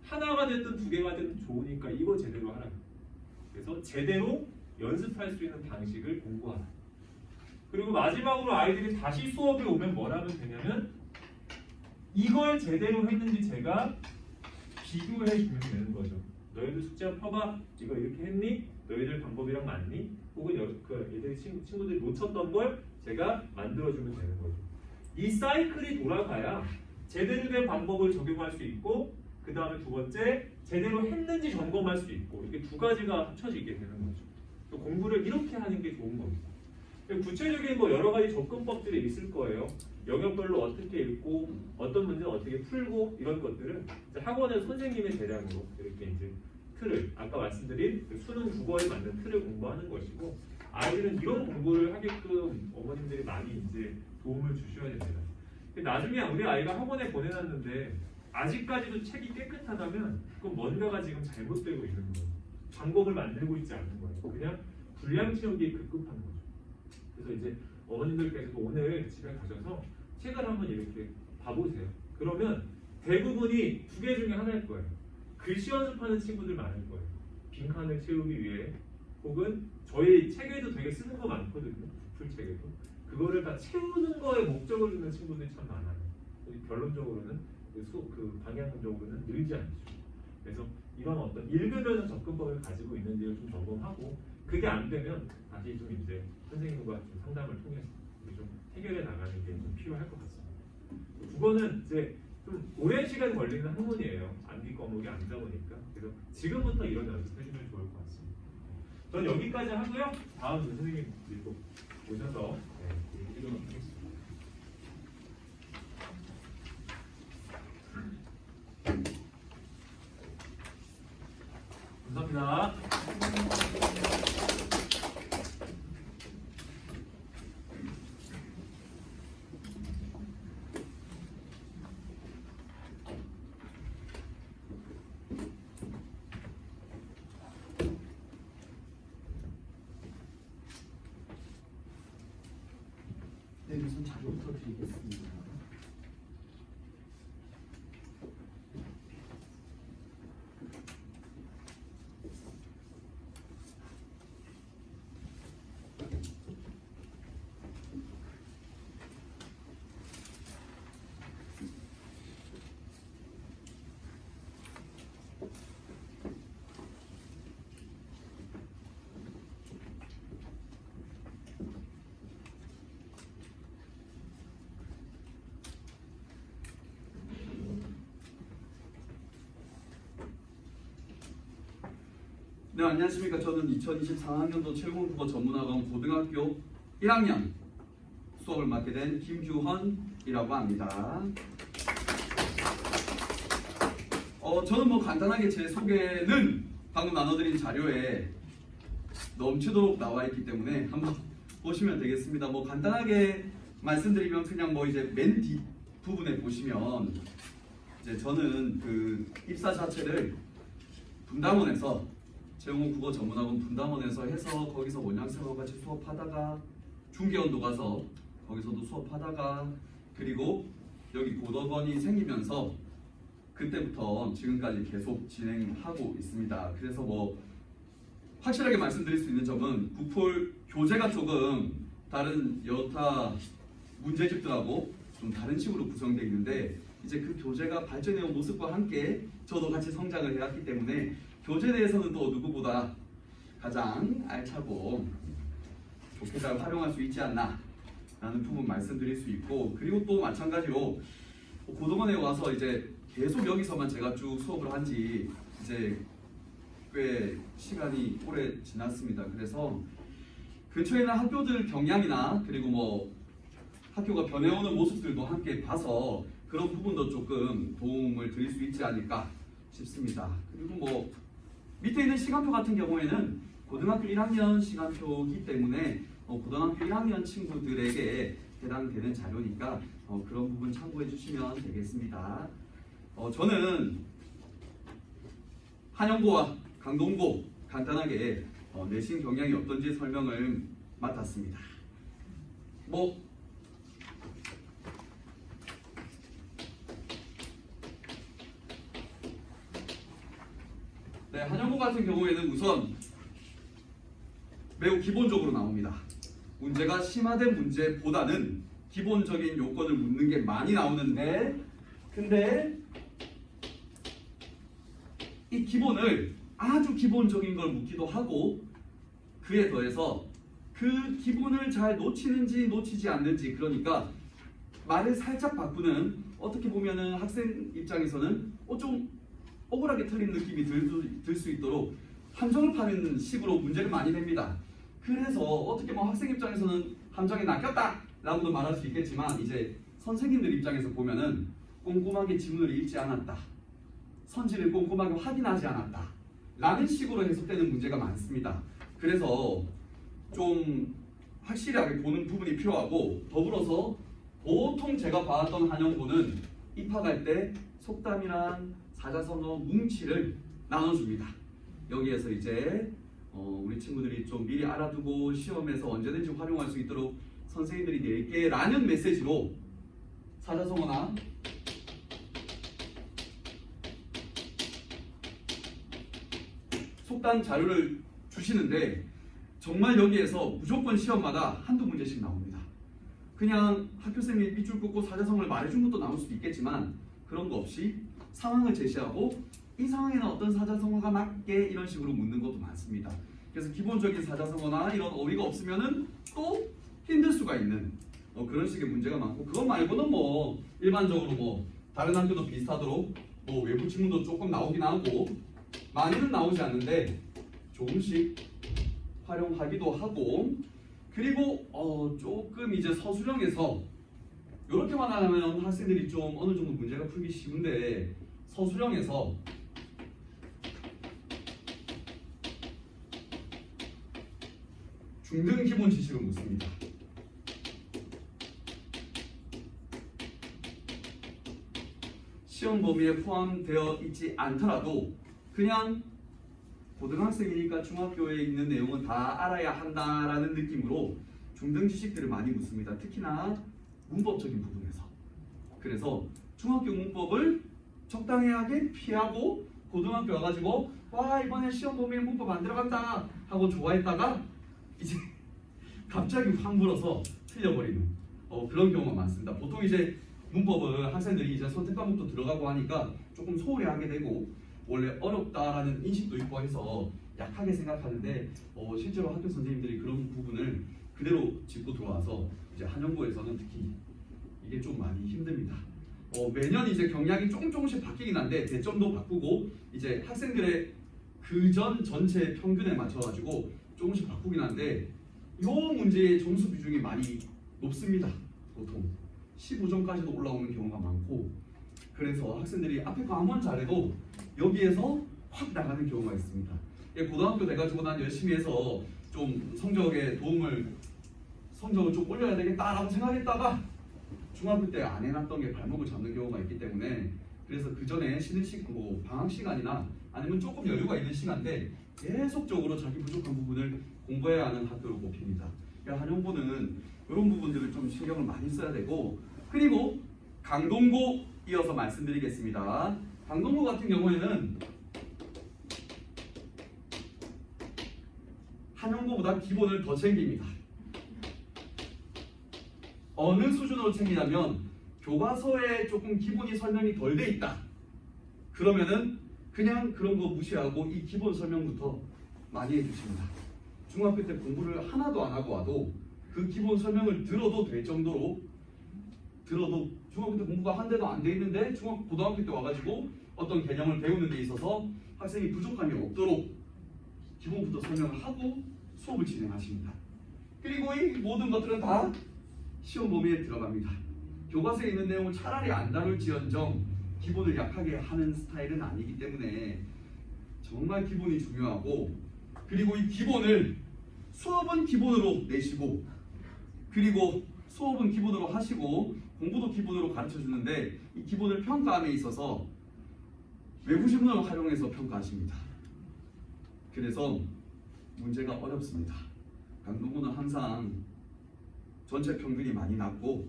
하나가 됐든 두 개가 됐든 좋으니까 이거 제대로 하라. 그래서 제대로 연습할 수 있는 방식을 공부하라. 그리고 마지막으로 아이들이 다시 수업에 오면 뭘 하면 되냐면 이걸 제대로 했는지 제가 비교해 주면 되는 거죠. 너희들 숙제 한번 펴봐. 이거 이렇게 했니? 너희들 방법이랑 맞니? 혹은 애들이 친구들이 놓쳤던 걸 제가 만들어주면 되는 거죠. 이 사이클이 돌아가야 제대로 된 방법을 적용할 수 있고 그 다음에 두 번째 제대로 했는지 점검할 수 있고 이렇게 두 가지가 합쳐지게 되는 거죠. 공부를 이렇게 하는 게 좋은 겁니다. 구체적인 뭐 여러 가지 접근법들이 있을 거예요. 영역별로 어떻게 읽고 어떤 문제는 어떻게 풀고 이런 것들은 이제 학원의 선생님의 재량으로 이렇게 이제 틀을 아까 말씀드린 그 수능 국어에 맞는 틀을 공부하는 것이고 아이들은 이런 공부를 하게끔 어머님들이 많이 이제 도움을 주셔야 됩니다. 나중에 우리 아이가 학원에 보내놨는데 아직까지도 책이 깨끗하다면 그건 뭔가가 지금 잘못되고 있는 거예요. 방법을 만들고 있지 않는 거예요. 그냥 불량 채우기에 급급한 거죠. 그래서 이제 어머님들께서도 오늘 집에 가셔서 책을 한번 이렇게 봐보세요. 그러면 대부분이 두 개 중에 하나일 거예요. 글씨 연습하는 친구들 많을 거예요. 빈칸을 채우기 위해 혹은 저희 책에도 되게 쓰는 거 많거든요. 부풀책에도. 그거를 다 채우는 거에 목적을 두는 친구들이 참 많아요. 결론적으로는 그 방향적으로는 늘지 않죠. 그래서 이런 어떤 읽으면서 접근법을 가지고 있는지를 좀 점검하고 그게 안 되면 다시 좀 이제 선생님과 좀 상담을 통해서 좀 해결해 나가는 게 좀 필요할 것 같습니다. 국어는 이제 좀 오랜 시간 걸리는 학문이에요. 암기 과목이 아니다 보니까. 그래서 지금부터 이런 연습해주면 좋을 것 같습니다. 전 여기까지 하고요. 다음 선생님 또 오셔서 얘기하도록 하겠습니다. 감사합니다. 네, 우선 자료부터 드리겠습니다. 네, 안녕하십니까. 저는 2024학년도 최고국어 전문학원 고등학교 1학년 수업을 맡게 된 김규헌이라고 합니다. 저는 뭐 간단하게 제 소개는 방금 나눠드린 자료에 넘치도록 나와 있기 때문에 한번 보시면 되겠습니다. 뭐 간단하게 말씀드리면 그냥 뭐 이제 맨 뒷 부분에 보시면 이제 저는 그 입사 자체를 분당원에서 재홍호 국어 전문학원 분당원에서 해서 거기서 원양쌤하고 같이 수업하다가 중계원도 가서 거기서도 수업하다가 그리고 여기 고덕원이 생기면서 그때부터 지금까지 계속 진행하고 있습니다. 그래서 뭐 확실하게 말씀드릴 수 있는 점은 국폴 교재가 조금 다른 여타 문제집들하고 좀 다른 식으로 구성되어 있는데 이제 그 교재가 발전해온 모습과 함께 저도 같이 성장을 해왔기 때문에 교재에 대해서는 또 누구보다 가장 알차고 좋게 잘 활용할 수 있지 않나 라는 부분 말씀드릴 수 있고 그리고 또 마찬가지로 고등원에 와서 이제 계속 여기서만 제가 쭉 수업을 한지 이제 꽤 시간이 오래 지났습니다. 그래서 근처에 있는 학교들 경향이나 그리고 뭐 학교가 변해오는 모습들도 함께 봐서 그런 부분도 조금 도움을 드릴 수 있지 않을까 싶습니다. 그리고 뭐 밑에 있는 시간표 같은 경우에는 고등학교 1학년 시간표이기 때문에 고등학교 1학년 친구들에게 해당되는 자료니까 그런 부분 참고해 주시면 되겠습니다. 저는 한영고와 강동고 간단하게 내신 경향이 어떤지 설명을 맡았습니다. 네, 한영고 같은 경우에는 우선 매우 기본적으로 나옵니다. 문제가 심화된 문제보다는 기본적인 요건을 묻는 게 많이 나오는데, 근데 이 기본을 아주 기본적인 걸 묻기도 하고, 그에 더해서 그 기본을 잘 놓치는지 놓치지 않는지, 그러니까 말을 살짝 바꾸는, 어떻게 보면은 학생 입장에서는 좀 억울하게 틀린 느낌이 들 수 있도록 함정을 파는 식으로 문제를 많이 냅니다. 그래서 어떻게 학생 입장에서는 함정에 낚였다 라고도 말할 수 있겠지만, 이제 선생님들 입장에서 보면은 꼼꼼하게 지문을 읽지 않았다, 선지를 꼼꼼하게 확인하지 않았다 라는 식으로 해석되는 문제가 많습니다. 그래서 좀 확실하게 보는 부분이 필요하고, 더불어서 보통 제가 봐왔던 한영고는 입학할 때 속담이랑 사자성어 뭉치를 나눠줍니다. 여기에서 이제 우리 친구들이 좀 미리 알아두고 시험에서 언제든지 활용할 수 있도록 선생님들이 낼게 라는 메시지로 사자성어나 속담 자료를 주시는데, 정말 여기에서 무조건 시험마다 한두 문제씩 나옵니다. 그냥 학교생이 밑줄 긋고 사자성어를 말해준 것도 나올 수도 있겠지만, 그런 거 없이 상황을 제시하고 이 상황에는 어떤 사자성어가 맞게 이런 식으로 묻는 것도 많습니다. 그래서 기본적인 사자성어나 이런 어휘가 없으면은 또 힘들 수가 있는 그런 식의 문제가 많고, 그것 말고는 일반적으로 다른 학교도 비슷하도록 외부 지문도 조금 나오긴 하고, 많이는 나오지 않는데 조금씩 활용하기도 하고, 그리고 조금 이제 서술형에서 이렇게만 하면 학생들이 좀 어느 정도 문제가 풀기 쉬운데, 서술형에서 중등 기본 지식을 묻습니다. 시험 범위에 포함되어 있지 않더라도 그냥 고등학생이니까 중학교에 있는 내용은 다 알아야 한다라는 느낌으로 중등 지식들을 많이 묻습니다. 특히나 문법적인 부분에서. 그래서 중학교 문법을 적당하게 피하고 고등학교 와가지고 와 이번에 시험 범위에 문법 안 들어간다 하고 좋아했다가 이제 갑자기 확 물어서 틀려버리는 그런 경우가 많습니다. 보통 이제 문법을 학생들이 이제 선택 과목도 들어가고 하니까 조금 소홀히 하게 되고, 원래 어렵다라는 인식도 있고 해서 약하게 생각하는데 실제로 학교 선생님들이 그런 부분을 그대로 짚고 들어와서 이제 한영고에서는 특히 이게 좀 많이 힘듭니다. 매년 이제 경향이 조금씩 바뀌긴 한데 대점도 바꾸고 이제 학생들의 그전 전체 평균에 맞춰가지고 조금씩 바꾸긴 한데, 이 문제의 점수 비중이 많이 높습니다. 보통 15점까지도 올라오는 경우가 많고, 그래서 학생들이 앞에 거 한번 잘해도 여기에서 확 나가는 경우가 있습니다. 고등학교 돼가지고 난 열심히 해서 좀 성적을 좀 올려야 되겠다라고 생각했다가 중학교 때 안 해놨던 게 발목을 잡는 경우가 있기 때문에, 그래서 그 전에 쉬는 방학 시간이나 아니면 조금 여유가 있는 시간대 계속적으로 자기 부족한 부분을 공부해야 하는 학교로 꼽힙니다. 한영고는 이런 부분들을 좀 신경을 많이 써야 되고, 그리고 강동고 이어서 말씀드리겠습니다. 강동고 같은 경우에는 한영고보다 기본을 더 챙깁니다. 어느 수준으로 챙기냐면, 교과서에 조금 기본이 설명이 덜 돼 있다 그러면은 그냥 그런 거 무시하고 이 기본 설명부터 많이 해주십니다. 중학교 때 공부를 하나도 안 하고 와도 그 기본 설명을 들어도 될 정도로, 들어도 중학교 때 공부가 한 대도 안 돼 있는데 고등학교 때 와가지고 어떤 개념을 배우는 데 있어서 학생이 부족함이 없도록 기본부터 설명을 하고 수업을 진행하십니다. 그리고 이 모든 것들은 다 시험 범위에 들어갑니다. 교과서에 있는 내용을 차라리 안 다룰지언정 기본을 약하게 하는 스타일은 아니기 때문에 정말 기본이 중요하고, 그리고 이 기본을 수업은 기본으로 내시고 그리고 수업은 기본으로 하시고 공부도 기본으로 가르쳐 주는데 이 기본을 평가함에 있어서 외부 지문을 활용해서 평가하십니다. 그래서 문제가 어렵습니다. 강동구는 항상 전체 평균이 많이 낮고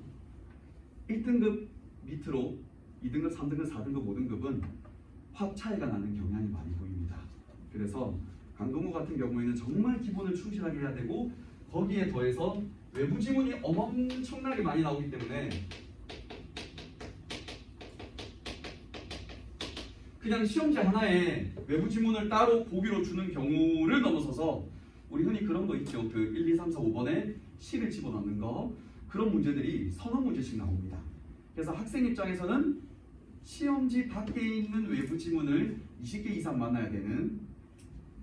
1등급 밑으로 2등급, 3등급, 4등급, 5등급은 확 차이가 나는 경향이 많이 보입니다. 그래서 강동구 같은 경우에는 정말 기본을 충실하게 해야 되고 거기에 더해서 외부 지문이 엄청나게 많이 나오기 때문에 그냥 시험지 하나에 외부 지문을 따로 고기로 주는 경우를 넘어서서 우리 흔히 그런 거 있죠. 그 1, 2, 3, 4, 5번에 시를 집어넣는 거 그런 문제들이 서너 문제씩 나옵니다. 그래서 학생 입장에서는 시험지 밖에 있는 외부 지문을 20개 이상 만나야 되는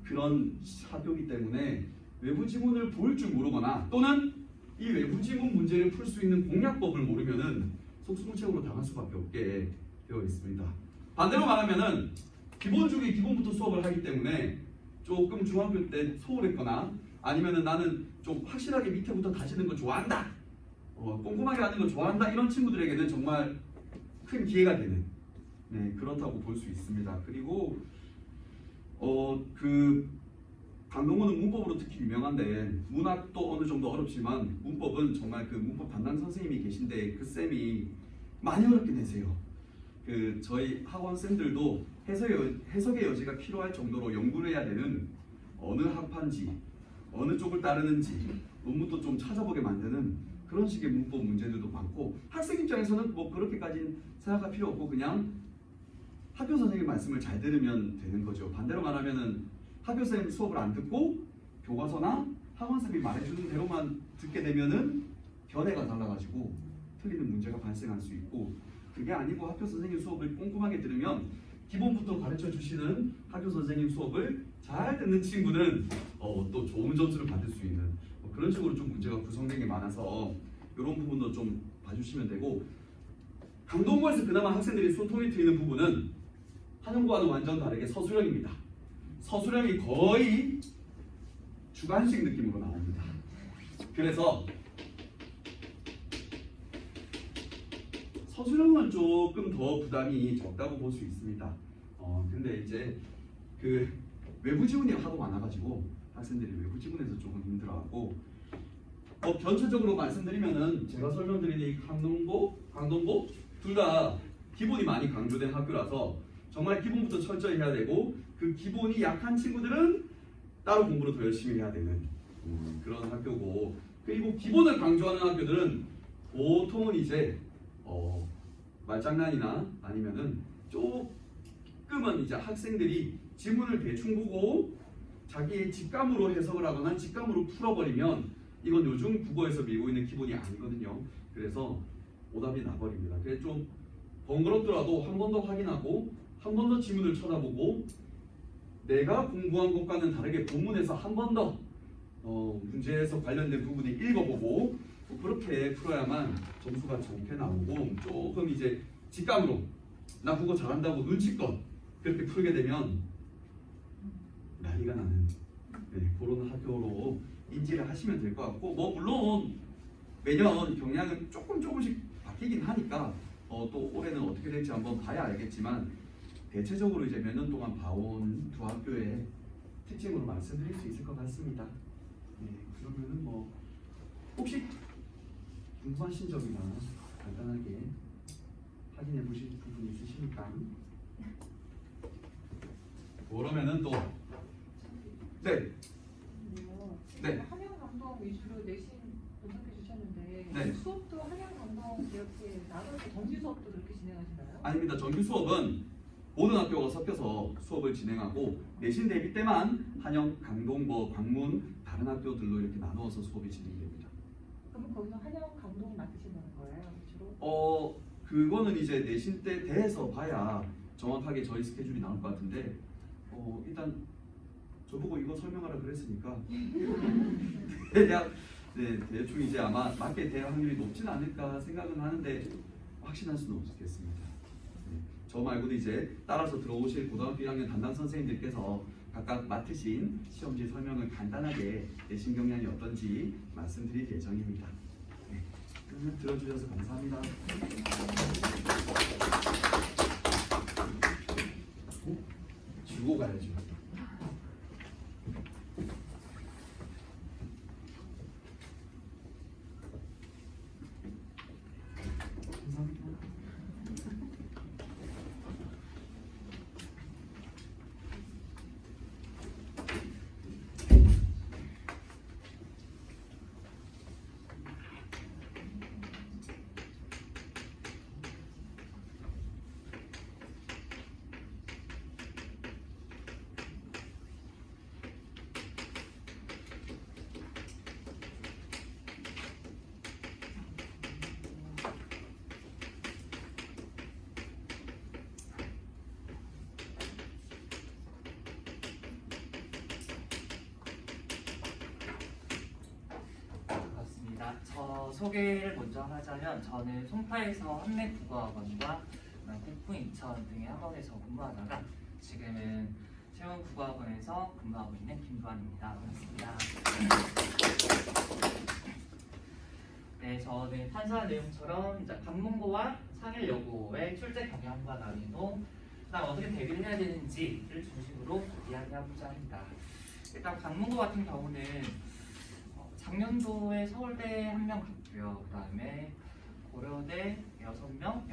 그런 학교이기 때문에 외부 지문을 볼 줄 모르거나 또는 이 외부 지문 문제를 풀 수 있는 공략법을 모르면은 속수무책으로 당할 수밖에 없게 되어 있습니다. 반대로 말하면은 기본 중에 기본부터 수업을 하기 때문에 조금 중학교 때 소홀했거나 아니면은 나는 좀 확실하게 밑에부터 다지는 거 좋아한다, 꼼꼼하게 하는 거 좋아한다 이런 친구들에게는 정말 큰 기회가 되는 그렇다고 볼 수 있습니다. 그리고 그 강동구는 문법으로 특히 유명한데 문학도 어느 정도 어렵지만 문법은 정말 그 문법 담당 선생님이 계신데 그 쌤이 많이 어렵게 내세요. 그 저희 학원 쌤들도 해석의 여지가 필요할 정도로 연구를 해야 되는 어느 학파인지 어느 쪽을 따르는지 논문도 좀 찾아보게 만드는 그런 식의 문법 문제들도 많고 학생 입장에서는 뭐 그렇게까지는 생각할 필요 없고 그냥 학교 선생님 말씀을 잘 들으면 되는 거죠. 반대로 말하면은 학교 선생님 수업을 안 듣고 교과서나 학원 선생님이 말해주는 대로만 듣게 되면은 견해가 달라가지고 틀리는 문제가 발생할 수 있고 그게 아니고 학교 선생님 수업을 꼼꼼하게 들으면 기본부터 가르쳐 주시는 학교 선생님 수업을 잘 듣는 친구는 또 좋은 점수를 받을 수 있는 그런 식으로 좀 문제가 구성된 게 많아서 이런 부분도 좀 봐주시면 되고 강동구에서 그나마 학생들이 소통이 트이는 부분은 한영구와는 완전 다르게 서술형입니다. 서술형이 거의 주관식 느낌으로 나옵니다. 그래서 서술형은 조금 더 부담이 적다고 볼 수 있습니다. 근데 이제 그 외부 지문이 하도 많아가지고 학생들이 외부 지문에서 조금 힘들어하고 전체적으로 말씀드리면은 제가 설명드린 이 강동구 둘 다 기본이 많이 강조된 학교라서 정말 기본부터 철저히 해야 되고 그 기본이 약한 친구들은 따로 공부를 더 열심히 해야 되는 그런 학교고 그리고 기본을 강조하는 학교들은 보통은 이제 말장난이나 아니면은 조금은 이제 학생들이 지문을 대충 보고 자기의 직감으로 해석을 하거나 직감으로 풀어버리면 이건 요즘 국어에서 밀고 있는 기본이 아니거든요. 그래서 오답이 나버립니다. 그래서 좀 번거롭더라도 한 번 더 확인하고 한 번 더 지문을 쳐다보고 내가 공부한 것과는 다르게 본문에서 한 번 더 문제에서 관련된 부분을 읽어보고 그렇게 풀어야만 점수가 좋게 나오고 조금 이제 직감으로 나 국어 잘한다고 눈치껏 그렇게 풀게 되면 난리가 나는 그런 학교로 인지를 하시면 될 것 같고 물론 매년 경향은 조금씩 바뀌긴 하니까 또 올해는 어떻게 될지 한번 봐야 알겠지만 대체적으로 이제 몇 년 동안 봐온 두 학교의 특징으로 말씀드릴 수 있을 것 같습니다. 그러면은 혹시 궁금하신 점이나 간단하게 확인해 보실 부분 있으십니까? 그러면은 또 네. 한양 감독 위주로 내신 분석해 주셨는데 네. 수업도 한양 감독 이렇게 나눠서 정규 수업도 그렇게 진행하시나요? 아닙니다. 정규 수업은 모든 학교가 섞여서 수업을 진행하고 내신 대비 때만 한영, 강동, 광문 다른 학교들로 이렇게 나누어서 수업이 진행됩니다. 그러면 거기서 한양 감독 맡으신다는 거예요? 주로? 그거는 이제 내신 때 대해서 봐야 정확하게 저희 스케줄이 나올 것 같은데 일단 저보고 이거 설명하라 그랬으니까 대충 이제 아마 맞게 될 확률이 높진 않을까 생각은 하는데 확신할 수는 없겠습니다. 저 말고도 이제 따라서 들어오실 고등학교 1학년 담당 선생님들께서 각각 맡으신 시험지 설명을 간단하게 내신 경향이 어떤지 말씀드릴 예정입니다. 네, 그러면 들어주셔서 감사합니다. 주고 가야죠. 반갑습니다. 저 소개를 먼저 하자면 저는 송파에서 한맥국어학원과 국부 인천 등의 학원에서 근무하다가 지금은 세운국어학원에서 근무하고 있는 김도환입니다. 반갑습니다. 네, 저는 판사한 내용처럼 이제 관문고와 상일여고의 출제 경향과 난이도, 그다음 어떻게 대비를 해야 되는지를 중심으로 이야기하고자 합니다. 일단 관문고 같은 경우는 작년도에 서울대 1명 갔고요. 그다음에 고려대 6명,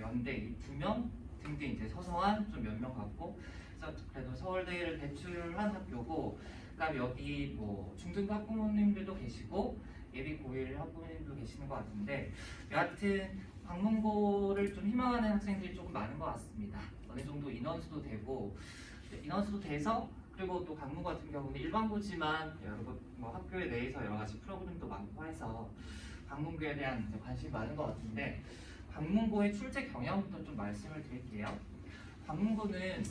연대 2명 등등 이제 서성한 좀 몇 명 갔고, 그래서 그래도 서울대를 배출한 학교고, 그다음에 여기 뭐 중등부 학부모님들도 계시고 예비 고1 학부모님도 계시는 것 같은데, 여하튼 관문고를 좀 희망하는 학생들이 조금 많은 것 같습니다. 어느 정도 인원수도 되고, 인원수도 돼서, 그리고 또 관문고 같은 경우는 일반고지만 여러 뭐 학교 내에서 여러 가지 프로그램도 많고 해서 관문고에 대한 이제 관심이 많은 것 같은데, 관문고의 출제 경향부터 좀 말씀을 드릴게요. 관문고는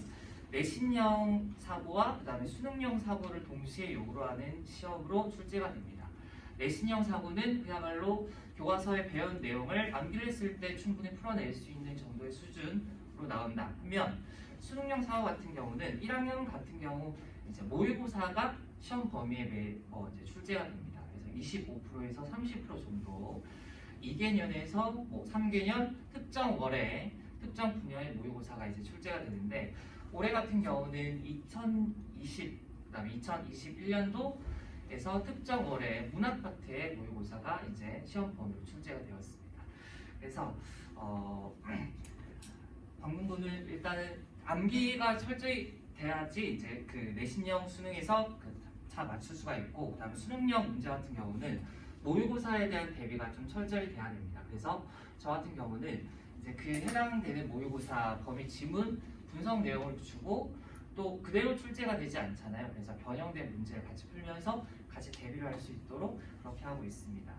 내신형 사고와 그다음에 수능형 사고를 동시에 요구를 하는 시험으로 출제가 됩니다. 내신형 사고는 그야말로 교과서에 배운 내용을 암기를 했을 때 충분히 풀어낼 수 있는 정도의 수준으로 나온다 하면, 수능형 사고 같은 경우는 1학년 같은 경우 이제 모의고사가 시험 범위에 이제 출제가 됩니다. 그래서 25%에서 30% 정도 2개년에서 뭐 3개년 특정 월에 특정 분야의 모의고사가 이제 출제가 되는데, 올해 같은 경우는 2020 그다음에 2021년도에서 특정 월에 문학 파트의 모의고사가 이제 시험 범위로 출제가 되었습니다. 그래서 관문고는 일단은 암기가 철저히 돼야지 이제 그 내신형 수능에서 잘 맞출 수가 있고, 그다음에 수능형 문제 같은 경우는 모의고사에 대한 대비가 좀 철저히 돼야 됩니다. 그래서 저 같은 경우는 이제 그 해당되는 모의고사 범위 지문 분석 내용을 주고 또 그대로 출제가 되지 않잖아요. 그래서 변형된 문제를 같이 풀면서 같이 대비를 할 수 있도록 그렇게 하고 있습니다.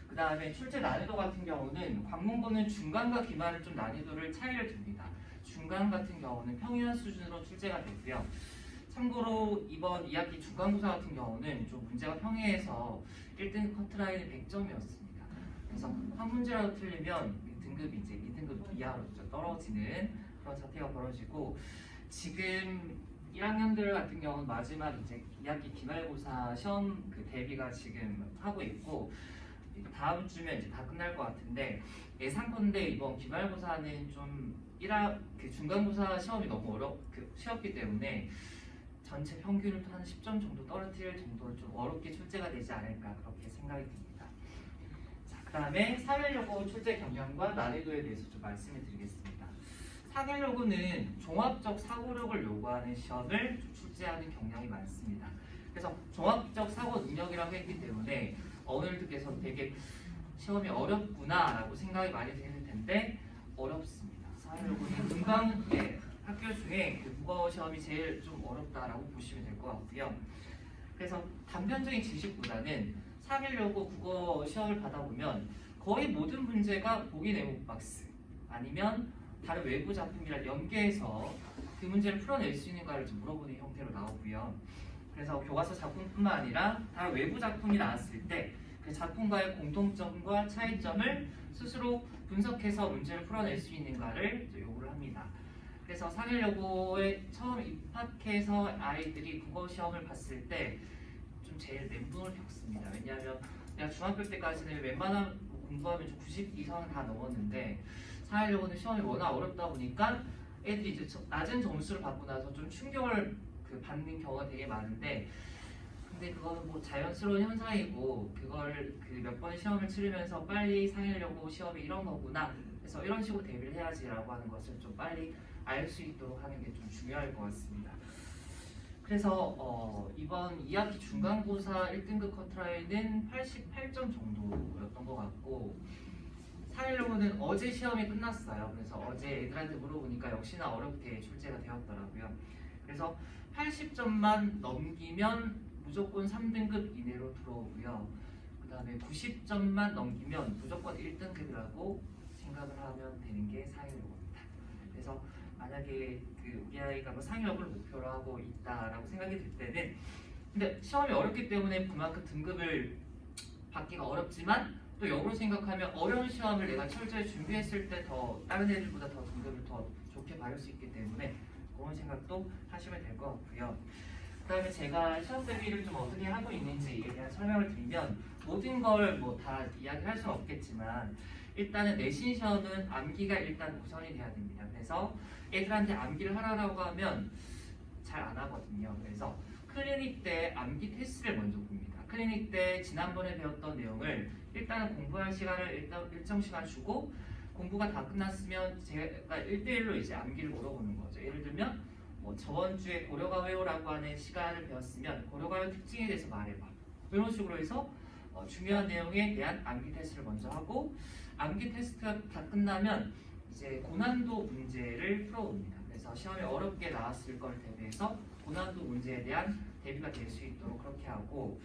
그 다음에 출제 난이도 같은 경우는 관문고는 중간과 기말을 좀 난이도를 차이를 둡니다. 중간 같은 경우는 평이한 수준으로 출제가 되고요. 참고로 이번 2학기 중간고사 같은 경우는 좀 문제가 평이해서 1등 커트라인이 100점이었습니다. 그래서 한 문제라도 틀리면 등급이 이제 2등급 이하로 떨어지는 그런 사태가 벌어지고, 지금 1학년들 같은 경우는 마지막 이제 2학기 기말고사 시험 그 대비가 지금 하고 있고, 다음 주면 이제 다 끝날 것 같은데, 예상컨대 이번 기말고사는 좀 그 중간고사 시험이 너무 쉬웠기 때문에 전체 평균을 한 10점 정도 떨어뜨릴 정도로 좀 어렵게 출제가 되지 않을까 그렇게 생각이 듭니다. 자, 그 다음에 상일여고 출제 경향과 난이도에 대해서 좀 말씀을 드리겠습니다. 상일여고는 종합적 사고력을 요구하는 시험을 출제하는 경향이 많습니다. 그래서 종합적 사고 능력이라고 했기 때문에 어른들께서 되게 시험이 어렵구나라고 생각이 많이 드실 텐데, 어렵습니다. 상일여고는 금방 학교 중에 그 국어 시험이 제일 좀 어렵다라고 보시면 될 것 같고요. 그래서 단편적인 지식보다는 상일여고 국어 시험을 받아보면 거의 모든 문제가 보기 내목 박스 아니면 다른 외부 작품이랑 연계해서 그 문제를 풀어낼 수 있는가를 좀 물어보는 형태로 나오고요. 그래서 교과서 작품뿐만 아니라 다른 외부 작품이 나왔을 때 그 작품과의 공통점과 차이점을 스스로 분석해서 문제를 풀어낼 수 있는가를 요구를 합니다. 그래서 상해여고에 처음 입학해서 아이들이 국어 시험을 봤을 때 좀 제일 멘붕을 겪습니다. 왜냐하면 내가 중학교 때까지는 웬만한 공부하면 좀 90 이상은 다 넘었는데 상해여고는 시험이 워낙 어렵다 보니까 애들이 이제 낮은 점수를 받고 나서 좀 충격을 받는 경우가 되게 많은데, 근데 그거는 뭐 자연스러운 현상이고 그걸 몇 번 시험을 치르면서 빨리 상해여고 시험이 이런 거구나, 그래서 이런 식으로 대비를 해야지라고 하는 것을 좀 빨리 알 수 있도록 하는 게 좀 중요할 것 같습니다. 그래서 이번 2학기 중간고사 1등급 커트라인은 88점 정도였던 것 같고, 상해여고는 어제 시험이 끝났어요. 그래서 어제 애들한테 물어보니까 역시나 어렵게 출제가 되었더라고요. 그래서 80점만 넘기면 무조건 3등급 이내로 들어오고요. 그 다음에 90점만 넘기면 무조건 1등급이라고 생각을 하면 되는 게 상해여고입니다. 그래서 만약에 우리 아이가 상해여고를 목표로 하고 있다라고 생각이 들 때는, 근데 시험이 어렵기 때문에 그만큼 등급을 받기가 어렵지만 또 역으로 생각하면 어려운 시험을 내가 철저히 준비했을 때 더 다른 애들보다 더 등급을 더 좋게 받을 수 있기 때문에 그런 생각도 하시면 될 것 같고요. 그 다음에 제가 시험 대비를 좀 어떻게 하고 있는지에 대한 설명을 드리면, 모든 걸 뭐 다 이야기할 수는 없겠지만 일단은 내신 시험은 암기가 일단 우선이 돼야 됩니다. 그래서 애들한테 암기를 하라고 하면 잘 안 하거든요. 그래서 클리닉 때 암기 테스트를 먼저 봅니다. 클리닉 때 지난번에 배웠던 내용을 일단은 공부할 시간을 일정 시간 주고, 공부가 다 끝났으면 제가 1대1로 이제 암기를 물어보는 거죠. 예를 들면 뭐 저번 주에 고려가외호라고 하는 시간을 배웠으면 고려가외 특징에 대해서 말해봐, 이런 식으로 해서 중요한 내용에 대한 암기 테스트를 먼저 하고, 암기 테스트가 다 끝나면 이제 고난도 문제를 풀어봅니다. 그래서 시험에 어렵게 나왔을 걸 대비해서 고난도 문제에 대한 대비가 될 수 있도록 그렇게 하고,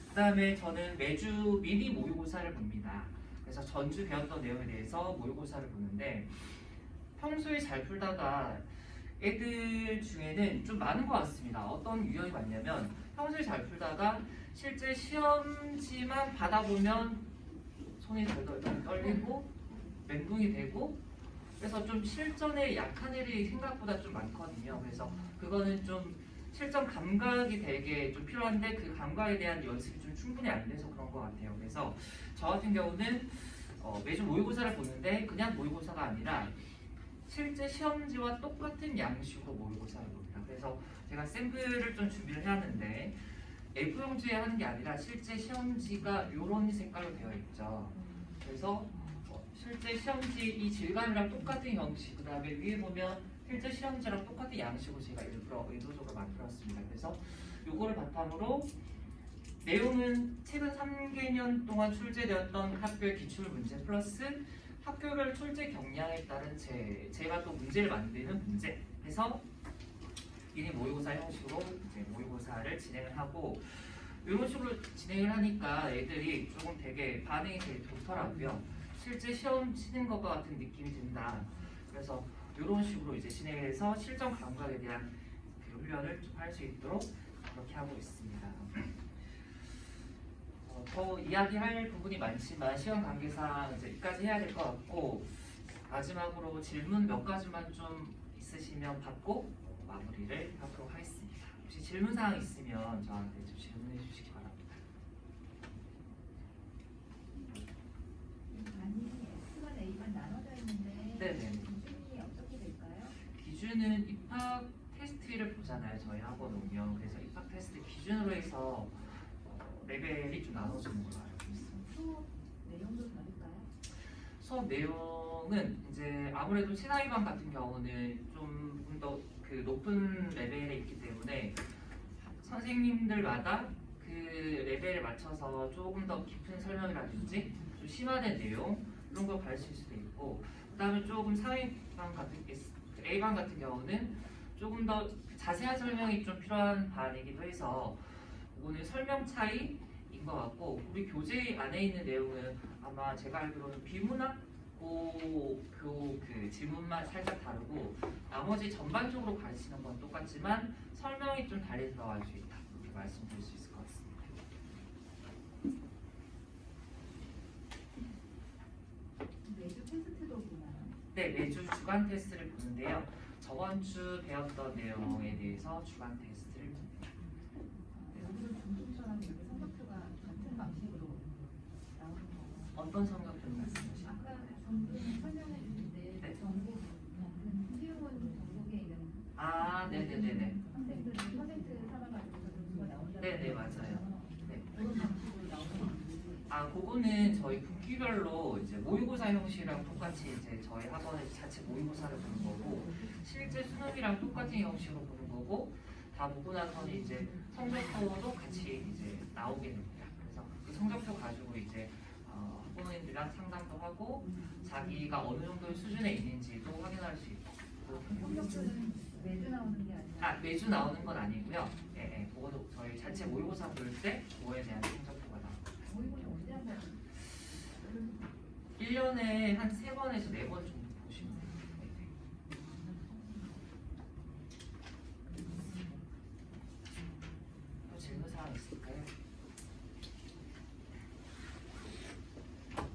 그 다음에 저는 매주 미니 모의고사를 봅니다. 그래서 전주 배웠던 내용에 대해서 모의고사를 보는데, 평소에 잘 풀다가 애들 중에는 좀 많은 것 같습니다. 어떤 유형이 많냐면, 평소에 잘 풀다가 실제 시험지만 받아보면 손이 덜덜 떨리고 멘붕이 되고, 그래서 좀 실전에 약한 애들이 생각보다 좀 많거든요. 그래서 그거는 좀 실전 감각이 되게 좀 필요한데 그 감각에 대한 연습이 좀 충분히 안 돼서 그런 것 같아요. 그래서 저 같은 경우는 매주 모의고사를 보는데 그냥 모의고사가 아니라 실제 시험지와 똑같은 양식으로 모의고사를 봅니다. 그래서 제가 샘플을 좀 준비를 해왔는데 A4용지에 하는 게 아니라 실제 시험지가 이런 색깔로 되어 있죠. 그래서 실제 시험지 이 질감이랑 똑같은 형식, 그 다음에 위에 보면 실제 시험지랑 똑같은 양식으로 제가 일부러 의도적으로 만들었습니다. 그래서 요거를 바탕으로 내용은 최근 3개년 동안 출제되었던 학교의 기출 문제 플러스 학교별 출제 경향에 따른 제가 또 문제를 만드는 문제 해서 미니 모의고사 형식으로 이제 모의고사를 진행을 하고, 이런 식으로 진행을 하니까 애들이 조금 되게 반응이 되게 좋더라고요. 실제 시험 치는 것과 같은 느낌이 든다. 그래서 이런 식으로 이제 진행해서 실전 감각에 대한 그 훈련을 좀 할 수 있도록 그렇게 하고 있습니다. 더 이야기할 부분이 많지만 시간 관계상 이제 여기까지 해야 될 것 같고, 마지막으로 질문 몇 가지만 좀 있으시면 받고 마무리를 하도록 하겠습니다. 혹시 질문 사항 있으면 저한테 좀 질문해 주시기 바랍니다. 많이 X반, A반 나눠져 있는데 네네. 기준이 어떻게 될까요? 기준은 입학 테스트를 보잖아요. 저희 학원은요. 그래서 입학 테스트 기준으로 해서 레벨이 좀 나눠지는 걸로 알고 있습니다. 수업 내용도 다를까요? 수업 내용은 이제 아무래도 신하위반 같은 경우는 좀 더 그 높은 레벨에 있기 때문에 선생님들마다 그 레벨에 맞춰서 조금 더 깊은 설명이라든지 좀 심화된 내용 이런 걸 가르칠 수도 있고, 그다음에 조금 상위반 같은 A반 같은 경우는 조금 더 자세한 설명이 좀 필요한 반이기도 해서 그거는 설명 차이인 것 같고, 우리 교재 안에 있는 내용은 아마 제가 알기로는 비문학 그 질문만 살짝 다르고 나머지 전반적으로 가르치는 건 똑같지만 설명이 좀 달리 들어갈 수 있다, 그렇게 말씀드릴 수 있을 것 같습니다. 매주 테스트도 보나요? 네, 매주 주간 테스트를 보는데요. 저번 주 배웠던 내용에 대해서 주간 테스트를 줍니다. 여기서 중증처럼 이렇게 성적표가 같은 방식으로 나오는 거. 어떤 성적표 말씀하시나요? 아까 전분 설명해 주실 때 네. 전국 수용원 전국에 있는 아, 네네네네. 학생들 퍼센트 삼아가지고 점수가 나온다고. 네네, 맞아요. 네. 그런 방식으로 나오는 건지. 아, 그거는 저희 분기별로 이제 모의고사 형식이랑 똑같이 이제 저희 학원의 자체 모의고사를 보는 거고 실제 수능이랑 똑같은 형식으로 보는 거고 다 보고 나서는 이제 성적표도 같이 이제 나오게 됩니다. 그래서 그 성적표 가지고 이제 학부모님들이랑 상담도 하고 자기가 어느 정도의 수준에 있는지도 확인할 수 있고 그렇게 됩니다. 성적표는 매주 나오는 게 아니라. 아, 매주 나오는 건 아니고요. 예, 예, 그거도 저희 자체 모의고사 볼 때 그거에 대한 성적표가 나옵니다. 모의고사 언제 한번 1년에 한 3번에서 4번 정도 보시면 돼요. 네. 또 질문 사항 있을까요?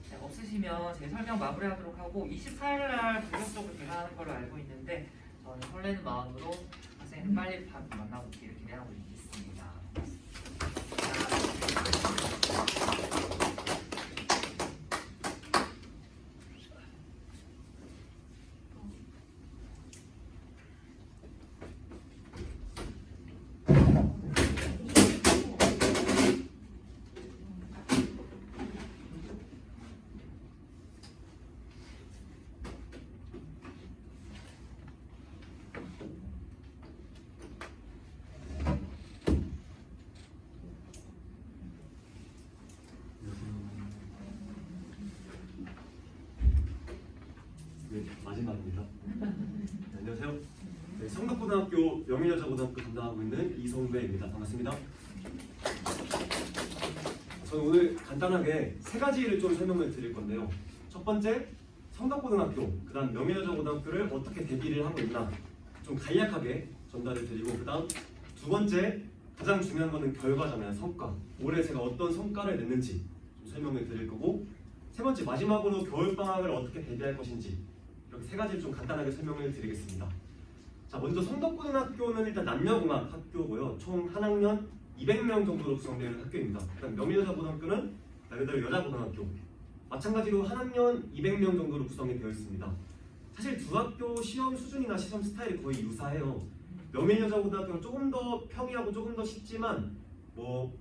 네, 없으시면 제 설명 마무리하도록 하고 24일날 본격적으로 개강하는 걸로 알고 있는데 저는 설레는 마음으로 학생들 빨리 만나보기를 기대하고 있습니다. 네, 마지막입니다. 네, 안녕하세요. 네, 성덕고등학교 명예여자고등학교 담당하고 있는 이성배입니다. 반갑습니다. 저는 오늘 간단하게 세 가지를 좀 설명을 드릴 건데요. 첫 번째, 성덕고등학교, 그 다음 명예여자고등학교를 어떻게 대비를 하고 있나 좀 간략하게 전달을 드리고, 그 다음 두 번째, 가장 중요한 거는 결과잖아요. 성과. 올해 제가 어떤 성과를 냈는지 좀 설명을 드릴 거고, 세 번째, 마지막으로 겨울방학을 어떻게 대비할 것인지, 이렇게 세 가지를 좀 간단하게 설명을 드리겠습니다. 자, 먼저 성덕고등학교는 일단 남녀공학 학교고요. 총 한 학년 200명 정도로 구성되는 학교입니다. 그다음 명예여자고등학교는 말 그대로 여자고등학교. 마찬가지로 한 학년 200명 정도로 구성이 되어 있습니다. 사실 두 학교 시험 수준이나 시험 스타일이 거의 유사해요. 명예여자고등학교는 조금 더 평이하고 조금 더 쉽지만 뭐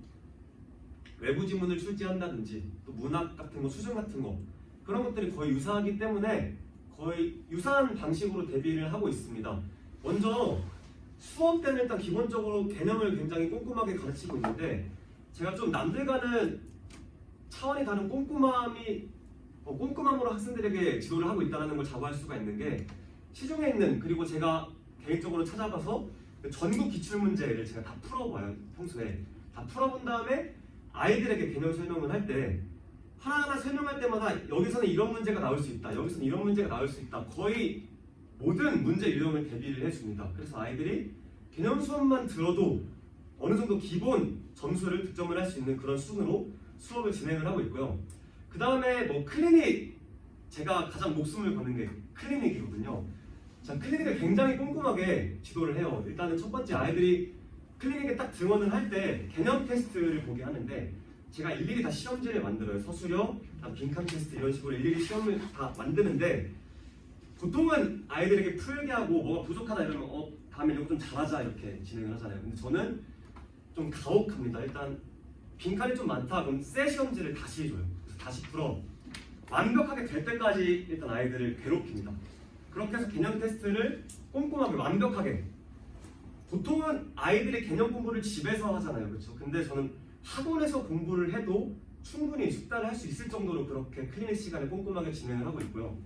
외부 지문을 출제한다든지 또 문학 같은 거, 수능 같은 거 그런 것들이 거의 유사하기 때문에 거의 유사한 방식으로 대비를 하고 있습니다. 먼저 수업 때는 일단 기본적으로 개념을 굉장히 꼼꼼하게 가르치고 있는데 제가 좀 남들과는 차원이 다른 꼼꼼함으로 학생들에게 지도를 하고 있다는 걸 자부할 수가 있는 게 시중에 있는, 그리고 제가 개인적으로 찾아가서 전국 기출문제를 제가 다 풀어봐요. 평소에 다 풀어본 다음에 아이들에게 개념 설명을 할 때 하나하나 설명할 때마다 여기서는 이런 문제가 나올 수 있다, 여기서는 이런 문제가 나올 수 있다, 거의 모든 문제 유형을 대비를 해줍니다. 그래서 아이들이 개념 수업만 들어도 어느 정도 기본 점수를 득점을 할 수 있는 그런 수준으로 수업을 진행을 하고 있고요. 그 다음에 뭐 클리닉, 제가 가장 목숨을 거는 게 클리닉이거든요. 자, 클리닉을 굉장히 꼼꼼하게 지도를 해요. 일단은 첫 번째, 아이들이 클리닉에 딱 등원을 할 때 개념 테스트를 보게 하는데 제가 일일이 다 시험지를 만들어요. 서술형, 빈칸 테스트 이런 식으로 일일이 시험을 다 만드는데 보통은 아이들에게 풀게 하고 뭐가 부족하다 이러면 다음에 이거 좀 잘하자 이렇게 진행을 하잖아요. 근데 저는 좀 가혹합니다. 일단 빈칸이 좀 많다 그럼 새 시험지를 다시 해줘요. 그래서 다시 풀어 완벽하게 될 때까지 일단 아이들을 괴롭힙니다. 그렇게 해서 개념 테스트를 꼼꼼하게 완벽하게, 보통은 아이들이 개념 공부를 집에서 하잖아요. 그렇죠? 근데 저는 학원에서 공부를 해도 충분히 숙달을 할 수 있을 정도로 그렇게 클리닉 시간을 꼼꼼하게 진행을 하고 있고요.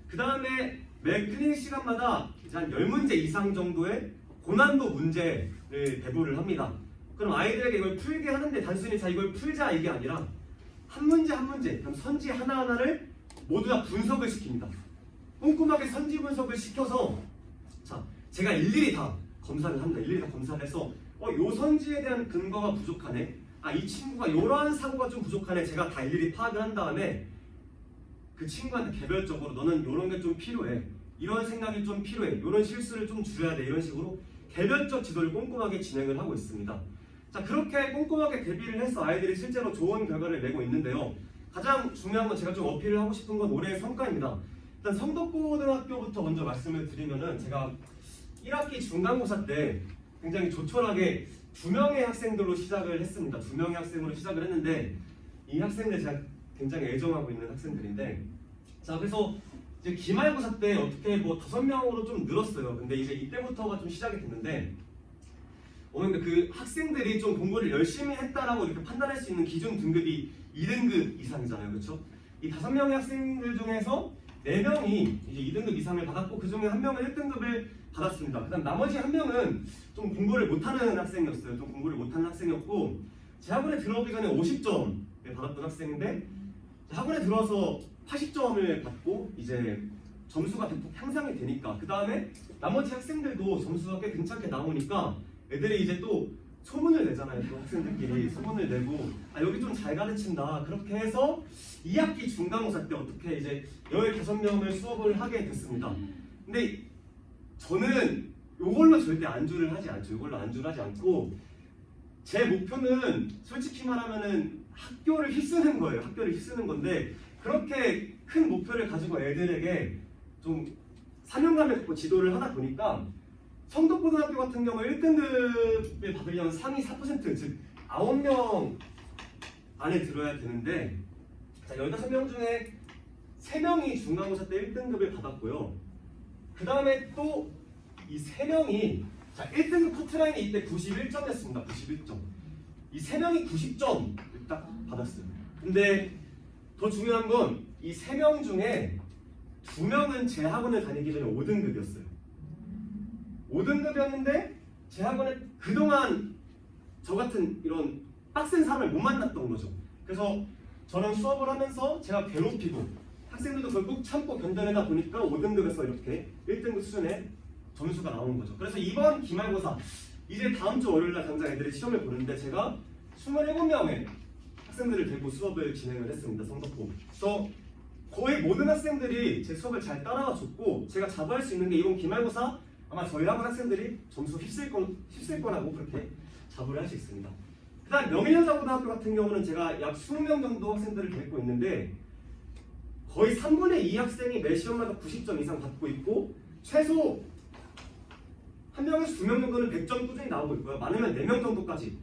그 다음에 매 클리닉 시간마다 이제 한 10문제 이상 정도의 고난도 문제를 배부를 합니다. 그럼 아이들에게 이걸 풀게 하는데 단순히 자 이걸 풀자 이게 아니라 한 문제 한 문제, 그럼 선지 하나하나를 모두 다 분석을 시킵니다. 꼼꼼하게 선지 분석을 시켜서 자 제가 일일이 다 검사를 합니다. 일일이 다 검사를 해서 요 선지에 대한 근거가 부족하네. 이 친구가 이러한 사고가 좀 부족하네. 제가 다 일일이 파악을 한 다음에 그 친구한테 개별적으로 너는 이런 게 좀 필요해. 이런 생각이 좀 필요해. 이런 실수를 좀 줄여야 돼. 이런 식으로 개별적 지도를 꼼꼼하게 진행을 하고 있습니다. 자, 그렇게 꼼꼼하게 대비를 해서 아이들이 실제로 좋은 결과를 내고 있는데요. 가장 중요한 건 제가 좀 어필을 하고 싶은 건 올해의 성과입니다. 일단 성덕고등학교부터 먼저 말씀을 드리면은 제가 1학기 중간고사 때 굉장히 조촐하게 2명의 학생들로 시작을 했습니다. 2명의 학생으로 시작을 했는데 이 학생들 제가 굉장히 애정하고 있는 학생들인데 자, 그래서 이제 기말고사 때 어떻게 뭐 5명으로 좀 늘었어요. 근데 이제 이때부터가 좀 시작이 됐는데 근데 그 학생들이 좀 공부를 열심히 했다라고 이렇게 판단할 수 있는 기준 등급이 2등급 이상이잖아요. 그렇죠? 이 5명의 학생들 중에서 4명이 이제 2등급 이상을 받았고 그 중에 1명은 1등급을 받았습니다. 그다음 나머지 1명은 좀 공부를 못하는 학생이었어요. 좀 공부를 못하는 학생이었고 제 학원에 들어오기 전에 50점을 받았던 학생인데 학원에 들어와서 80점을 받고 이제 점수가 대폭 향상이 되니까 그 다음에 나머지 학생들도 점수가 꽤 괜찮게 나오니까 애들이 이제 또 소문을 내잖아요. 또 학생들끼리 소문을 내고 여기 좀 잘 가르친다. 그렇게 해서 2학기 중간고사 때 어떻게 이제 15명을 수업을 하게 됐습니다. 근데 저는 이걸로 절대 안주를 하지 않죠. 이걸로 안주를 하지 않고 제 목표는 솔직히 말하면은 학교를 휩쓰는 거예요. 학교를 휩쓰는 건데 그렇게 큰 목표를 가지고 애들에게 좀 사명감을 갖고 지도를 하다 보니까 성덕고등학교 같은 경우 1등급을 받으려면 상위 4%, 즉 9명 안에 들어야 되는데 자, 15명 중에 3명이 중간고사 때 1등급을 받았고요. 그 다음에 또 이 3명이 자 1등급 커트라인이 이때 91점이었습니다. 91점. 이 3명이 90점을 딱 받았어요. 근데 더 중요한 건 이 3명 중에 2명은 제 학원을 다니기 전에 5등급이었어요. 5등급이었는데 제 학원에 그동안 저 같은 이런 빡센 사람을 못 만났던 거죠. 그래서 저랑 수업을 하면서 제가 괴롭히고 학생들도 그걸 꾹 참고 견뎌내다 보니까 5등급에서 이렇게 1등급 수준의 점수가 나오는 거죠. 그래서 이번 기말고사 이제 다음 주 월요일날 당장 애들이 시험을 보는데 제가 27명의 학생들을 데리고 수업을 진행을 했습니다. 성덕고. 그래서 거의 모든 학생들이 제 수업을 잘 따라와 줬고 제가 자부할 수 있는 게 이번 기말고사 아마 저희 학원 학생들이 점수 휩쓸 거라고 그렇게 자부를 할 수 있습니다. 그 다음 명일여자고등학교 같은 경우는 제가 약 20명 정도 학생들을 데리고 있는데 거의 3분의 2 학생이 매 시험마다 90점 이상 받고 있고 최소 한 명에서 2명 정도는 100점 꾸준히 나오고 있고요. 많으면 4명 정도까지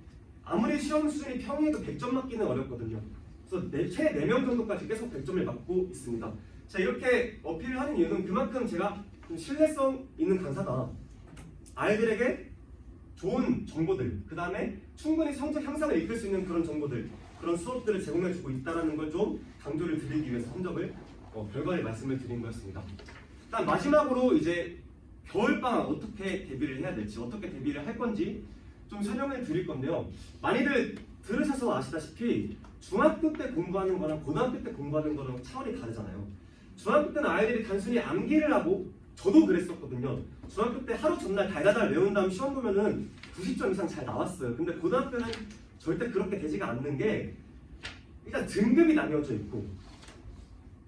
아무리 시험 수준이 평이해도 100점 맞기는 어렵거든요. 그래서 최 4명 정도까지 계속 100점을 맞고 있습니다. 자, 이렇게 어필을 하는 이유는 그만큼 제가 좀 신뢰성 있는 강사다. 아이들에게 좋은 정보들, 그 다음에 충분히 성적 향상을 이끌 수 있는 그런 정보들, 그런 수업들을 제공해주고 있다는 걸 좀 강조를 드리기 위해서 결과를 말씀을 드린 거였습니다. 일단 마지막으로 이제 겨울방학 어떻게 대비를 해야 될지, 어떻게 대비를 할 건지 좀 설명을 드릴 건데요. 많이들 들으셔서 아시다시피 중학교 때 공부하는 거랑 고등학교 때 공부하는 거랑 차원이 다르잖아요. 중학교 때는 아이들이 단순히 암기를 하고 저도 그랬었거든요. 중학교 때 하루 전날 달달달 외운 다음 시험 보면은 90점 이상 잘 나왔어요. 근데 고등학교는 절대 그렇게 되지가 않는 게 일단 등급이 나뉘어져 있고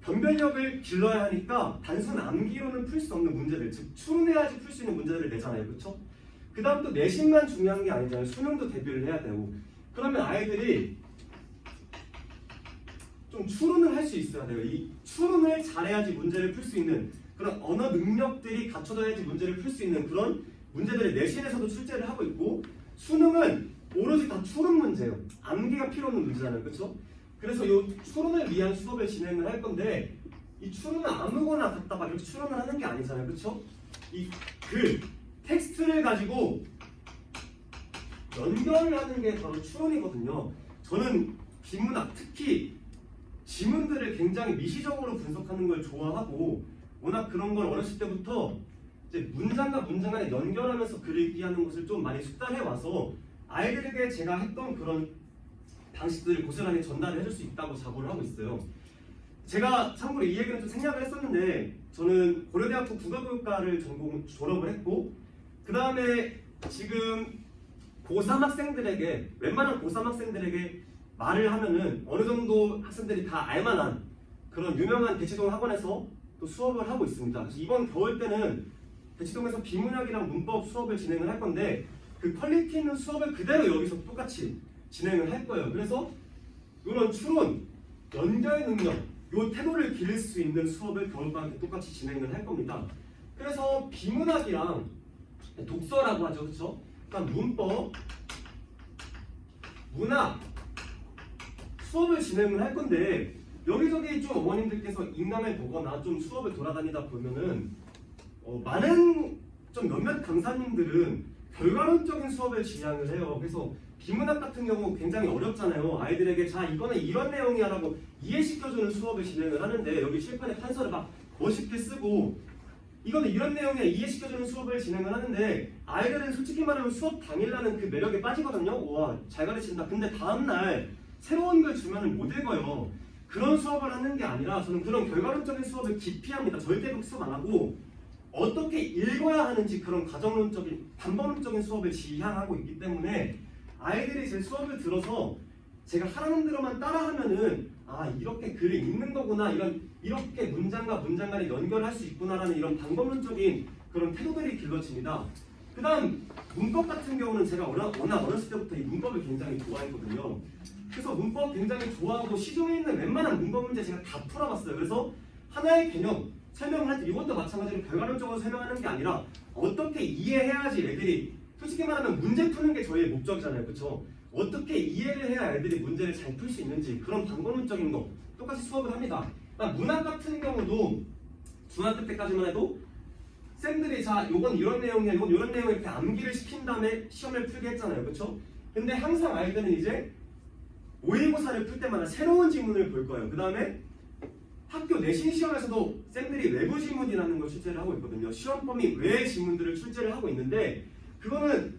변별력을 길러야 하니까 단순 암기로는 풀 수 없는 문제들, 즉 추론해야지 풀 수 있는 문제들을 내잖아요. 그렇죠? 그 다음 또 내신만 중요한 게 아니잖아요. 수능도 대비를 해야 되고 그러면 아이들이 좀 추론을 할 수 있어야 돼요. 이 추론을 잘해야지 문제를 풀 수 있는 그런 언어 능력들이 갖춰져야지 문제를 풀 수 있는 그런 문제들을 내신에서도 출제를 하고 있고 수능은 오로지 다 추론 문제예요. 암기가 필요 없는 문제잖아요. 그렇죠? 그래서 이 추론을 위한 수업을 진행을 할 건데 이 추론은 아무거나 갖다 막 이렇게 추론을 하는 게 아니잖아요. 그렇죠? 이 글, 텍스트를 가지고 연결을 하는 게 바로 추론이거든요. 저는 비문학, 특히 지문들을 굉장히 미시적으로 분석하는 걸 좋아하고 워낙 그런 걸 어렸을 때부터 이제 문장과 문장 간에 연결하면서 글 읽기 하는 것을 좀 많이 숙달해 와서 아이들에게 제가 했던 그런 방식들을 고스란히 전달을 해줄 수 있다고 자부를 하고 있어요. 제가 참고로 이 얘기는 좀 생략을 했었는데 저는 고려대학교 국어교육과를 전공 졸업을 했고 그 다음에 지금 고3 학생들에게 웬만한 고3 학생들에게 말을 하면은 어느 정도 학생들이 다 알만한 그런 유명한 대치동 학원에서 또 수업을 하고 있습니다. 그래서 이번 겨울 때는 대치동에서 비문학이랑 문법 수업을 진행을 할 건데 그 퀄리티 있는 수업을 그대로 여기서 똑같이 진행을 할 거예요. 그래서 이런 추론, 연결 능력, 요 태도를 기를 수 있는 수업을 겨울방학 때 똑같이 진행을 할 겁니다. 그래서 비문학이랑 독서라고 하죠, 그렇죠? 그다음 문법, 문학 수업을 진행을 할 건데 여기저기 좀 어머님들께서 인강을 보거나 좀 수업을 돌아다니다 보면은 많은 좀 몇몇 강사님들은 결과론적인 수업을 지향을 해요. 그래서 비문학 같은 경우 굉장히 어렵잖아요. 아이들에게 자 이거는 이런 내용이야라고 이해시켜주는 수업을 진행을 하는데 여기 칠판에 판서를 막 멋있게 쓰고 이거는 이런 내용이야 이해시켜주는 수업을 진행을 하는데 아이들은 솔직히 말하면 수업 당일날은 그 매력에 빠지거든요. 우와 잘 가르친다. 근데 다음날 새로운 걸 주면은 못 읽어요. 그런 수업을 하는 게 아니라 저는 그런 결과론적인 수업을 기피합니다. 절대 복습 안 하고 어떻게 읽어야 하는지 그런 가정론적인 반복론적인 수업을 지향하고 있기 때문에 아이들이 제 수업을 들어서 제가 하라는 대로만 따라하면은 아 이렇게 글을 읽는 거구나 이렇게 문장과 문장 간에 연결할 수 있구나라는 이런 방법론적인 그런 태도들이 길러집니다. 그 다음 문법 같은 경우는 제가 워낙 어렸을 때부터 이 문법을 굉장히 좋아했거든요. 그래서 문법 굉장히 좋아하고 시중에 있는 웬만한 문법 문제 제가 다 풀어봤어요. 그래서 하나의 개념 설명을 할 때 이것도 마찬가지로 결과론적으로 설명하는 게 아니라 어떻게 이해해야지 애들이 솔직히 말하면 문제 푸는 게 저희의 목적이잖아요. 그렇죠? 어떻게 이해를 해야 애들이 문제를 잘 풀 수 있는지 그런 방법론적인 거 똑같이 수업을 합니다. 문학 같은 경우도 중학교 때까지만 해도 쌤들이 자 요건 이런 내용이야 요건 이런 내용 이렇게 암기를 시킨 다음에 시험을 풀게 했잖아요. 그렇죠? 근데 항상 아이들은 이제 모의고사를 풀 때마다 새로운 지문을 볼 거예요. 그 다음에 학교 내신 시험에서도 쌤들이 외부 지문이라는 걸 출제를 하고 있거든요. 시험 범위 외의 지문들을 출제를 하고 있는데 그거는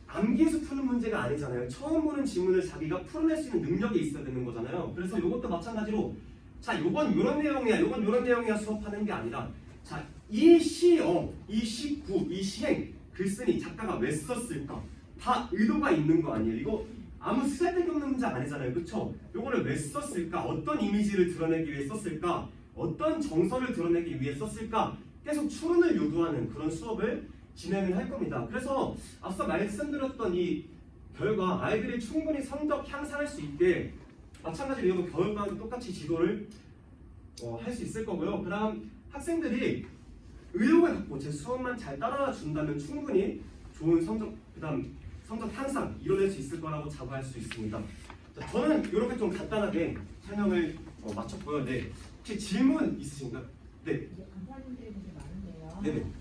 암기해서 푸는 문제가 아니잖아요. 처음 보는 지문을 자기가 풀어낼 수 있는 능력이 있어야 되는 거잖아요. 그래서 이것도 마찬가지로 자 요건 이런 내용이야 요건 이런 내용이야 수업하는 게 아니라 자 이 시어, 이 시구, 이 시행 글쓴이 작가가 왜 썼을까 다 의도가 있는 거 아니에요. 이거 아무 쓰잘데기 없는 문장 아니잖아요. 그쵸? 요거를 왜 썼을까? 어떤 이미지를 드러내기 위해 썼을까? 어떤 정서를 드러내기 위해 썼을까? 계속 추론을 요구하는 그런 수업을 진행을 할 겁니다. 그래서 앞서 말씀드렸던 이 결과 아이들이 충분히 성적 향상할 수 있게 마찬가지로 이거 겨울방학도 똑같이 지도를 할 수 있을 거고요. 그 다음 학생들이 의욕을 갖고 제 수업만 잘 따라와 준다면 충분히 좋은 성적, 그 다음 성적 향상 이뤄낼 수 있을 거라고 자부할 수 있습니다. 자, 저는 이렇게 좀 간단하게 설명을 마쳤고요. 네, 혹시 질문 있으신가요? 네. 이제 강사님들이 되게 많은데요. 네네.